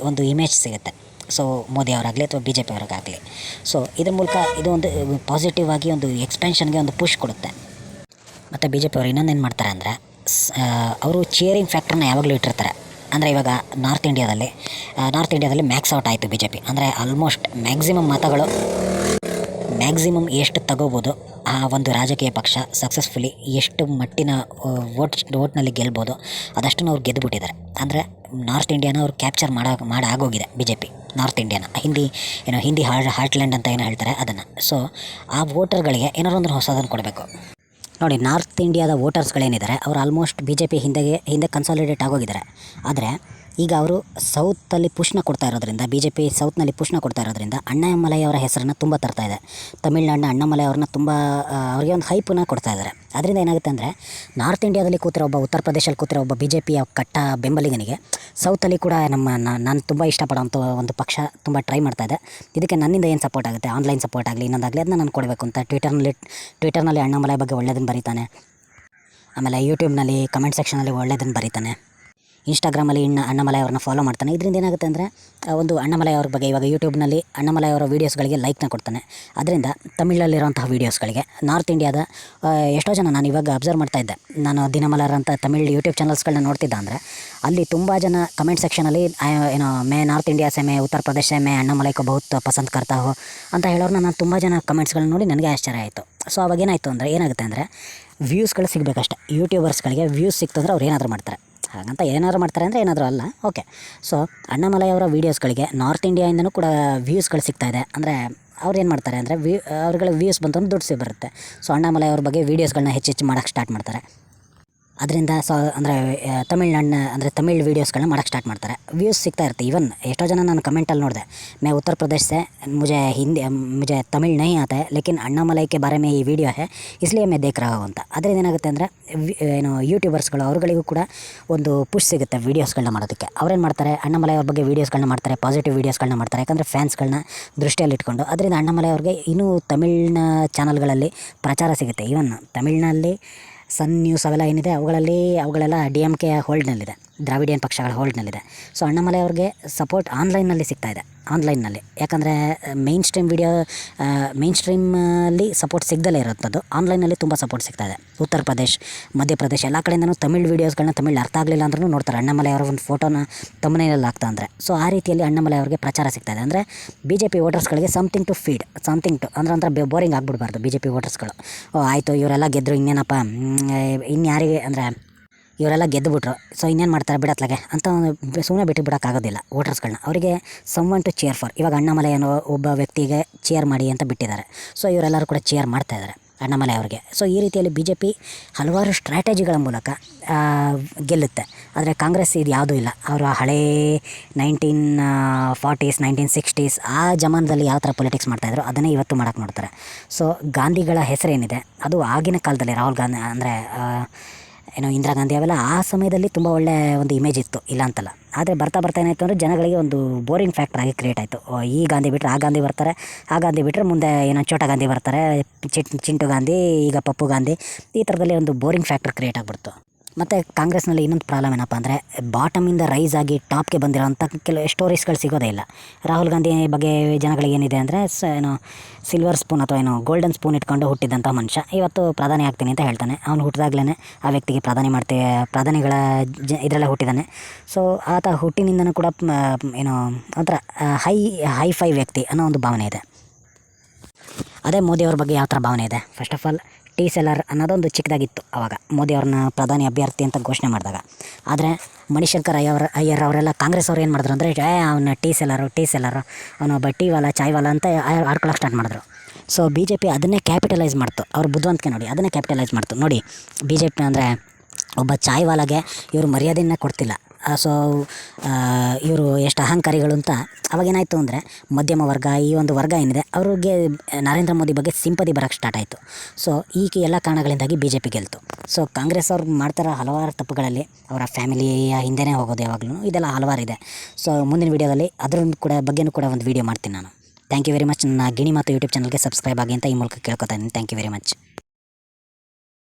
ಒಂದು ಇಮೇಜ್ ಸಿಗುತ್ತೆ. ಸೊ ಮೋದಿ ಅವರಾಗಲಿ ಅಥವಾ ಬಿ ಜೆ ಪಿ ಅವರಿಗಾಗಲಿ. ಸೊ ಇದ್ರ ಮೂಲಕ ಇದು ಒಂದು ಪಾಸಿಟಿವ್ ಆಗಿ ಒಂದು ಎಕ್ಸ್ಪೆನ್ಷನ್ಗೆ ಒಂದು ಪುಷ್ ಕೊಡುತ್ತೆ. ಮತ್ತು ಬಿ ಜೆ ಪಿ ಅವರು ಇನ್ನೊಂದೇನು ಮಾಡ್ತಾರೆ ಅಂದರೆ ಅವರು ಚೇರಿಂಗ್ ಫ್ಯಾಕ್ಟ್ರನ್ನ ಯಾವಾಗಲೂ ಇಟ್ಟಿರ್ತಾರೆ. ಅಂದರೆ ಇವಾಗ ನಾರ್ತ್ ಇಂಡಿಯಾದಲ್ಲಿ ಮ್ಯಾಕ್ಸ್ ಔಟ್ ಆಯಿತು ಬಿ ಜೆ ಪಿ. ಅಂದರೆ ಆಲ್ಮೋಸ್ಟ್ ಮ್ಯಾಕ್ಸಿಮಮ್ ಎಷ್ಟು ತಗೋಬೋದು ಆ ಒಂದು ರಾಜಕೀಯ ಪಕ್ಷ ಸಕ್ಸಸ್ಫುಲಿ ಎಷ್ಟು ಮಟ್ಟಿನ ಓಟ್ನಲ್ಲಿ ಗೆಲ್ಬೋದು ಅದಷ್ಟನ್ನು ಅವ್ರು ಗೆದ್ದುಬಿಟ್ಟಿದ್ದಾರೆ. ಅಂದರೆ ನಾರ್ತ್ ಇಂಡಿಯಾನ ಅವ್ರು ಕ್ಯಾಪ್ಚರ್ ಆಗೋಗಿದೆ ಬಿ ಜೆ ಪಿ. ನಾರ್ತ್ ಇಂಡಿಯಾನ ಹಿಂದಿ ಹಾರ್ಟ್ಲ್ಯಾಂಡ್ ಅಂತ ಏನೋ ಹೇಳ್ತಾರೆ ಅದನ್ನು. ಸೊ ಆ ವೋಟರ್ಗಳಿಗೆ ಏನಾರು ಒಂದು ಹೊಸದನ್ನು ಕೊಡಬೇಕು. ನೋಡಿ, ನಾರ್ತ್ ಇಂಡಿಯಾದ ವೋಟರ್ಸ್ಗಳೇನಿದ್ದಾರೆ ಅವರು ಆಲ್ಮೋಸ್ಟ್ ಬಿ ಜೆ ಪಿ ಹಿಂದೆ ಕನ್ಸಾಲಿಡೇಟ್ ಆಗೋಗಿದ್ದಾರೆ. ಆದರೆ ಈಗ ಅವರು ಸೌತಲ್ಲಿ ಪುಷ್ನ ಕೊಡ್ತಾ ಇರೋದ್ರಿಂದ, ಬಿ ಜೆ ಪಿ ಸೌತ್ನಲ್ಲಿ ಪುಷ್ನ ಕೊಡ್ತಾ ಇರೋದ್ರಿಂದ ಅಣ್ಣಾಮಲೈ ಅವರ ಹೆಸರನ್ನು ತುಂಬ ತರ್ತಾ ಇದೆ. ತಮಿಳ್ನಾಡಿನ ಅಣ್ಣಾಮಲೈ ಅವ್ರನ್ನ ತುಂಬ ಅವರಿಗೆ ಒಂದು ಹೈಪನ್ನು ಕೊಡ್ತಾ ಇದ್ದಾರೆ. ಅದರಿಂದ ಏನಾಗುತ್ತೆ ಅಂದರೆ ನಾರ್ತ್ ಇಂಡಿಯಾದಲ್ಲಿ ಕೂತಿರೋ ಉತ್ತರ ಪ್ರದೇಶದಲ್ಲಿ ಕೂತಿರೋ ಒಬ್ಬ ಬಿ ಜೆ ಪಿಯ ಕಟ್ಟ ಬೆಂಬಲಿಗನಿಗೆ ಸೌತಲ್ಲಿ ಕೂಡ ನಾನು ತುಂಬ ಇಷ್ಟಪಡೋಂಥ ಒಂದು ಪಕ್ಷ ತುಂಬ ಟ್ರೈ ಮಾಡ್ತಾ ಇದೆ. ಇದಕ್ಕೆ ನನ್ನಿಂದ ಏನು ಸಪೋರ್ಟ್ ಆಗುತ್ತೆ, ಆನ್ಲೈನ್ ಸಪೋರ್ಟ್ ಆಗಲಿ ಇನ್ನೊಂದಾಗಲಿ ಅದನ್ನ ನಾನು ಕೊಡಬೇಕು ಅಂತ ಟ್ವಿಟರ್ನಲ್ಲಿ ಅಣ್ಣಾಮಲೈ ಬಗ್ಗೆ ಒಳ್ಳೆಯದನ್ನು ಬರೀತಾನೆ. ಆಮೇಲೆ ಯೂಟ್ಯೂಬ್ನಲ್ಲಿ ಕಮೆಂಟ್ ಸೆಕ್ಷನಲ್ಲಿ ಒಳ್ಳೆಯದನ್ನು ಬರೀತಾನೆ. ಇನ್ಸ್ಟಾಗ್ರಾಮಲ್ಲಿ ಅಣ್ಣಾಮಲೈ ಅವ್ರನ್ನ ಫಾಲೋ ಮಾಡ್ತಾನೆ. ಇದರಿಂದ ಏನಾಗುತ್ತೆ ಅಂದರೆ ಒಂದು ಅಣ್ಣಾಮಲೈ ಅವ್ರ ಬಗ್ಗೆ ಇವಾಗ ಯೂಟ್ಯೂಬ್ನಲ್ಲಿ ಅಣ್ಣಾಮಲೈ ಅವರ ವೀಡಿಯೋಸ್ಗಳಿಗೆ ಲೈಕ್ನ ಕೊಡ್ತಾನೆ. ಅದರಿಂದ ತಮಿಳಲ್ಲಿರೋಂತಹ ವೀಡಿಯೋಸ್ಗಳಿಗೆ ನಾರ್ತ್ ಇಂಡಿಯಾದ ಎಷ್ಟೋ ಜನ, ನಾನು ಇವಾಗ ಅಬ್ಸರ್ವ್ ಮಾಡ್ತಾ ಇದ್ದೆ, ನಾನು ದಿನಮಲರ್ ಅಂತ ತಮಿಳ್ ಯೂಟ್ಯೂಬ್ ಚಾನಲ್ಸ್ಗಳನ್ನ ನೋಡ್ತಿದ್ದ ಅಂದರೆ ಅಲ್ಲಿ ತುಂಬ ಜನ ಕಮೆಂಟ್ ಸೆಕ್ಷನಲ್ಲಿ ಮೇ ನಾರ್ತ್ ಇಂಡಿಯಾ ಸೆ ಮೇ ಉತ್ತರ ಪ್ರದೇಶ ಮೇ ಅಣ್ಣಾಮಲೈ ಕೋ ಬಹುತ್ ಪಸಂದ್ ಕರ್ತಾ ಹೋ ಅಂತ ಹೇಳೋರನ್ನ ನಾನು ತುಂಬ ಜನ ಕಮೆಂಟ್ಸ್ಗಳನ್ನ ನೋಡಿ ನನಗೆ ಆಶ್ಚರ್ಯ ಆಯಿತು. ಸೊ ಅವಾಗ ಏನಾಗುತ್ತೆ ಅಂದರೆ ವ್ಯೂಸ್ಗಳು ಸಿಗಬೇಕಷ್ಟೆ. ಯೂಟ್ಯೂಬರ್ಸ್ಗಳಿಗೆ ವ್ಯೂಸ್ ಸಿಕ್ತಂದ್ರೆ ಅವ್ರು ಏನಾದರೂ ಮಾಡ್ತಾರೆ. ಹಾಗಂತ ಏನಾದರೂ ಮಾಡ್ತಾರೆ ಅಂದರೆ ಏನಾದರೂ ಅಲ್ಲ. ಓಕೆ, ಸೊ ಅಣ್ಣಾಮಲೈ ಅವರ ವೀಡಿಯೋಸ್ಗಳಿಗೆ ನಾರ್ತ್ ಇಂಡಿಯಾಯಿಂದನೂ ಕೂಡ ವ್ಯೂಸ್ಗಳು ಸಿಗ್ತಾಯಿದೆ. ಅಂದರೆ ಅವ್ರು ಏನು ಮಾಡ್ತಾರೆ ಅಂದರೆ ಅವ್ರುಗಳ ವ್ಯೂಸ್ ಬಂತಂದ್ರೆ ದುಡ್ಡು ಬರುತ್ತೆ. ಸೊ ಅಣ್ಣಾಮಲೈ ಅವ್ರ ಬಗ್ಗೆ ವೀಡಿಯೋಸ್ಗಳನ್ನ ಹೆಚ್ಚು ಮಾಡೋಕ್ಕೆ ಸ್ಟಾರ್ಟ್ ಮಾಡ್ತಾರೆ. ಅದರಿಂದ ಅಂದರೆ ತಮಿಳ್ ವೀಡಿಯೋಸ್ಗಳನ್ನ ಮಾಡೋಕ್ಕೆ ಸ್ಟಾರ್ಟ್ ಮಾಡ್ತಾರೆ. ವ್ಯೂಸ್ ಸಿಗ್ತಾ ಇರುತ್ತೆ. ಈವನ್ ಎಷ್ಟೋ ಜನ ನಾನು ಕಮೆಂಟಲ್ಲಿ ನೋಡಿದೆ, मैं उत्तर प्रदेश से मुझे तमिल नहीं आता है लेकिन अण्णामलೈ के बारे में ಈ ವಿಡಿಯೋ है इसलिए मैं देख रहा हूँ ಅಂತ. ಅದರಿಂದ ಏನಾಗುತ್ತೆ ಅಂದರೆ ಯೂಟ್ಯೂಬರ್ಸ್ಗಳು ಅವ್ರುಗಳಿಗೂ ಕೂಡ ಒಂದು ಪುಷ್ ಸಿಗುತ್ತೆ ವೀಡಿಯೋಸ್ಗಳನ್ನ ಮಾಡೋದಕ್ಕೆ. ಅವ್ರೇನು ಮಾಡ್ತಾರೆ, ಅಣ್ಣಾಮಲೈ ಅವ್ರ ಬಗ್ಗೆ ವೀಡಿಯೋಸ್ಗಳನ್ನ ಮಾಡ್ತಾರೆ, ಪಾಸಿಟಿವ್ ವೀಡಿಯೋಸ್ಗಳನ್ನ ಮಾಡ್ತಾರೆ. ಯಾಕಂದರೆ ಫ್ಯಾನ್ಸ್ಗಳನ್ನ ದೃಷ್ಟಿಯಲ್ಲಿ ಇಟ್ಕೊಂಡು. ಅದರಿಂದ ಅಣ್ಣಾಮಲೈ ಅವ್ರಿಗೆ ಇನ್ನೂ ತಮಿಳಿನ ಚಾನಲ್ಗಳಲ್ಲಿ ಪ್ರಚಾರ ಸಿಗುತ್ತೆ. ಈವನ್ ತಮಿಳಿನಲ್ಲಿ ಸನ್ ನ್ಯೂಸ್ ಅವೆಲ್ಲ ಏನಿದೆ ಅವುಗಳೆಲ್ಲ DMK ಹೋಲ್ಡ್ನಲ್ಲಿದೆ, ದ್ರಾವಿಡಿಯನ್ ಪಕ್ಷಗಳ ಹೋಲ್ಡ್ನಲ್ಲಿದೆ. ಸೊ ಅಣ್ಣಾಮಲೈ ಅವ್ರಿಗೆ ಸಪೋರ್ಟ್ ಆನ್ಲೈನಲ್ಲಿ ಸಿಗ್ತಾಯಿದೆ. ಯಾಕಂದರೆ ಮೇನ್ ಸ್ಟ್ರೀಮಲ್ಲಿ ಸಪೋರ್ಟ್ ಸಿಗದಲ್ಲೇ ಇರೋಂಥದ್ದು ಆನ್ಲೈನಲ್ಲಿ ತುಂಬ ಸಪೋರ್ಟ್ ಸಿಗ್ತಾಯಿದೆ. ಉತ್ತರ ಪ್ರದೇಶ್, ಮಧ್ಯಪ್ರದೇಶ ಎಲ್ಲ ಕಡೆಯಿಂದನೂ ತಮಿಳ್ ವೀಡಿಯೋಸ್ಗಳನ್ನ ತಮಿಳ್ ಅರ್ಥ ಆಗಲಿಲ್ಲ ಅಂದ್ರೂ ನೋಡ್ತಾರೆ ಅಣ್ಣಾಮಲೈ ಅವರ ಒಂದು ಫೋಟೋನ ತಮ್ಮನೇಲಿ ಹಾಕ್ತಾ ಅಂದರೆ. ಸೊ ಆ ರೀತಿಯಲ್ಲಿ ಅಣ್ಣಾಮಲೈ ಅವ್ರಿಗೆ ಪ್ರಚಾರ ಸಿಗ್ತಾಯಿದೆ. ಅಂದರೆ ಬಿ ಜೆ ಪಿ ವೋಟರ್ಸ್ಗಳಿಗೆ ಸಮಥಿಂಗ್ ಟು ಅಂದರೆ ಬೋರಿಂಗ್ ಆಗಿಬಿಡಬಾರ್ದು ಬಿ ಜೆ ಪಿ ವೋಟರ್ಸ್ಗಳು. ಆಯಿತು ಇವರೆಲ್ಲ ಗೆದ್ದರು, ಇನ್ನೇನಪ್ಪ ಇನ್ಯಾರಿಗೆ ಅಂದರೆ ಇವರೆಲ್ಲ ಗೆದ್ದುಬಿಟ್ರು, ಸೊ ಇನ್ನೇನು ಮಾಡ್ತಾರೆ ಬಿಡತ್ಲಾಗೆ ಅಂತ ಸುಮ್ಮನೆ ಬಿಡೋಕ್ಕಾಗೋದಿಲ್ಲ ವೋಟರ್ಸ್ಗಳನ್ನ. ಅವರಿಗೆ ಸಮ್ವನ್ ಟು ಚೇರ್ ಫಾರ್. ಇವಾಗ ಅಣ್ಣಾಮಲೈ ಅನ್ನೋ ಒಬ್ಬ ವ್ಯಕ್ತಿಗೆ ಚೇರ್ ಮಾಡಿ ಅಂತ ಬಿಟ್ಟಿದ್ದಾರೆ. ಸೊ ಇವರೆಲ್ಲರೂ ಕೂಡ ಚೇರ್ ಮಾಡ್ತಾಯಿದ್ದಾರೆ ಅಣ್ಣಾಮಲೈ ಅವ್ರಿಗೆ. ಸೊ ಈ ರೀತಿಯಲ್ಲಿ ಬಿ ಜೆ ಪಿ ಹಲವಾರು ಸ್ಟ್ರಾಟಜಿಗಳ ಮೂಲಕ ಗೆಲ್ಲುತ್ತೆ. ಆದರೆ ಕಾಂಗ್ರೆಸ್ ಇದು ಯಾವುದೂ ಇಲ್ಲ. ಅವರು ಹಳೇ 1940s 1960s ಆ ಜಮಾನದಲ್ಲಿ ಯಾವ ಥರ ಪೊಲಿಟಿಕ್ಸ್ ಮಾಡ್ತಾಯಿದ್ರು ಅದನ್ನೇ ಇವತ್ತು ಮಾಡೋಕ್ಕೆ ನೋಡ್ತಾರೆ. ಸೊ ಗಾಂಧಿಗಳ ಹೆಸರೇನಿದೆ ಅದು ಆಗಿನ ಕಾಲದಲ್ಲಿ ರಾಹುಲ್ ಗಾಂಧಿ ಅಂದರೆ ಇಂದಿರಾ ಗಾಂಧಿ ಅವೆಲ್ಲ ಆ ಸಮಯದಲ್ಲಿ ತುಂಬ ಒಳ್ಳೆಯ ಒಂದು ಇಮೇಜ್ ಇತ್ತು, ಇಲ್ಲ ಅಂತಲ್ಲ. ಆದರೆ ಬರ್ತಾ ಏನಾಯಿತು ಅಂದರೆ ಜನಗಳಿಗೆ ಒಂದು ಬೋರಿಂಗ್ ಫ್ಯಾಕ್ಟರ್ ಆಗಿ ಕ್ರಿಯೇಟ್ ಆಯಿತು. ಈ ಗಾಂಧಿ ಬಿಟ್ಟರೆ ಆ ಗಾಂಧಿ ಬರ್ತಾರೆ, ಆ ಗಾಂಧಿ ಬಿಟ್ಟರೆ ಮುಂದೆ ಚೋಟಾ ಗಾಂಧಿ ಬರ್ತಾರೆ, ಚಿಂಟು ಗಾಂಧಿ, ಈಗ ಪಪ್ಪು ಗಾಂಧಿ, ಈ ಥರದಲ್ಲಿ ಒಂದು ಬೋರಿಂಗ್ ಫ್ಯಾಕ್ಟರ್ ಕ್ರಿಯೇಟ್ ಆಗಿಬಿಡ್ತು. ಮತ್ತು ಕಾಂಗ್ರೆಸ್ನಲ್ಲಿ ಇನ್ನೊಂದು ಪ್ರಾಬ್ಲಮ್ ಏನಪ್ಪ ಅಂದರೆ ಬಾಟಮಿಂದ ರೈಸ್ ಆಗಿ ಟಾಪ್ಗೆ ಬಂದಿರೋಂಥ ಕೆಲವು ಸ್ಟೋರೀಸ್ಗಳು ಸಿಗೋದೇ ಇಲ್ಲ. ರಾಹುಲ್ ಗಾಂಧಿ ಬಗ್ಗೆ ಜನಗಳಿಗೆ ಏನಿದೆ ಅಂದರೆ ಸಿಲ್ವರ್ ಸ್ಪೂನ್ ಅಥವಾ ಗೋಲ್ಡನ್ ಸ್ಪೂನ್ ಇಟ್ಕೊಂಡು ಹುಟ್ಟಿದಂಥ ಮನುಷ್ಯ ಇವತ್ತು ಪ್ರಧಾನಿ ಆಗ್ತೀನಿ ಅಂತ ಹೇಳ್ತಾನೆ. ಅವನು ಹುಟ್ಟಿದಾಗಲೇ ಆ ವ್ಯಕ್ತಿಗೆ ಪ್ರಧಾನಿಗಳ ಇದರಲ್ಲೇ ಹುಟ್ಟಿದ್ದಾನೆ. ಸೊ ಆತ ಹುಟ್ಟಿನಿಂದನೂ ಕೂಡ ಒಂಥರ ಹೈ ವ್ಯಕ್ತಿ ಅನ್ನೋ ಒಂದು ಭಾವನೆ ಇದೆ. ಅದೇ ಮೋದಿಯವ್ರ ಬಗ್ಗೆ ಯಾವ ಥರ ಭಾವನೆ ಇದೆ? First of all tea seller ಅನ್ನೋದೊಂದು ಚಿಕ್ಕದಾಗಿತ್ತು ಆವಾಗ ಮೋದಿ ಅವ್ರನ್ನ ಪ್ರಧಾನಿ ಅಭ್ಯರ್ಥಿ ಅಂತ ಘೋಷಣೆ ಮಾಡಿದಾಗ. ಆದರೆ ಮಣಿಶಂಕರ್ ಅಯ್ಯರ್ ಅವರೆಲ್ಲ ಕಾಂಗ್ರೆಸ್ ಅವ್ರು ಏನು ಮಾಡಿದ್ರು ಅಂದರೆ ಅವನ ಟೀ ಸೆಲ್ಲರು ಅವನೊಬ್ಬ ಚಾಯ್ ವಾಲ ಅಂತ ಆಡ್ಕೊಳ್ಳೋಕೆ ಸ್ಟಾರ್ಟ್ ಮಾಡಿದ್ರು. ಸೊ ಬಿ ಜೆ ಪಿ ಅದನ್ನೇ ಕ್ಯಾಪಿಟಲೈಸ್ ಮಾಡ್ತು. ಅವ್ರ ಬುದ್ಧಿವಂತಿಕೆ ನೋಡಿ, ಅದನ್ನೇ ಕ್ಯಾಪಿಟಲೈಸ್ ಮಾಡ್ತು. ನೋಡಿ, ಬಿ ಜೆ ಪಿ ಅಂದರೆ ಒಬ್ಬ ಚಾಯ್ ವಾಲಾಗೆ ಇವರು ಮರ್ಯಾದೆಯನ್ನು ಕೊಡ್ತಿಲ್ಲ. ಸೊ ಇವರು ಎಷ್ಟು ಅಹಂಕಾರಿಗಳು ಅಂತ ಅವಾಗೇನಾಯಿತು ಅಂದರೆ ಮಧ್ಯಮ ವರ್ಗ, ಈ ಒಂದು ವರ್ಗ ಏನಿದೆ ಅವ್ರಿಗೆ ನರೇಂದ್ರ ಮೋದಿ ಬಗ್ಗೆ ಸಿಂಪತಿ ಬರೋಕ್ಕೆ ಸ್ಟಾರ್ಟ್ ಆಯಿತು. ಸೊ ಈಗ ಎಲ್ಲ ಕಾರಣಗಳಿಂದಾಗಿ ಬಿ ಜೆ ಪಿ ಗೆಲ್ತು. ಸೊ ಕಾಂಗ್ರೆಸ್ ಅವ್ರು ಮಾಡ್ತಾರೋ ಹಲವಾರು ತಪ್ಪುಗಳಲ್ಲಿ ಅವರ ಫ್ಯಾಮಿಲಿಯ ಹಿಂದೆನೇ ಹೋಗೋದು ಯಾವಾಗಲೂ ಇದೆಲ್ಲ ಹಲವಾರಿದೆ. ಸೊ ಮುಂದಿನ ವೀಡಿಯೋದಲ್ಲಿ ಅದ್ರ ಬಗ್ಗೆನೂ ಕೂಡ ಒಂದು ವೀಡಿಯೋ ಮಾಡ್ತೀನಿ ನಾನು. Thank you very much. ನನ್ನ ಗಿಣಿ ಮಾತು ಯೂಟ್ಯೂಬ್ ಚಾನಲ್ಗೆ ಸಬ್ಸ್ಕ್ರೈಬ್ ಆಗಿ ಅಂತ ಈ ಮೂಲಕ ಕೇಳ್ಕೊತಾ ಇದ್ದೀನಿ. Thank you very much.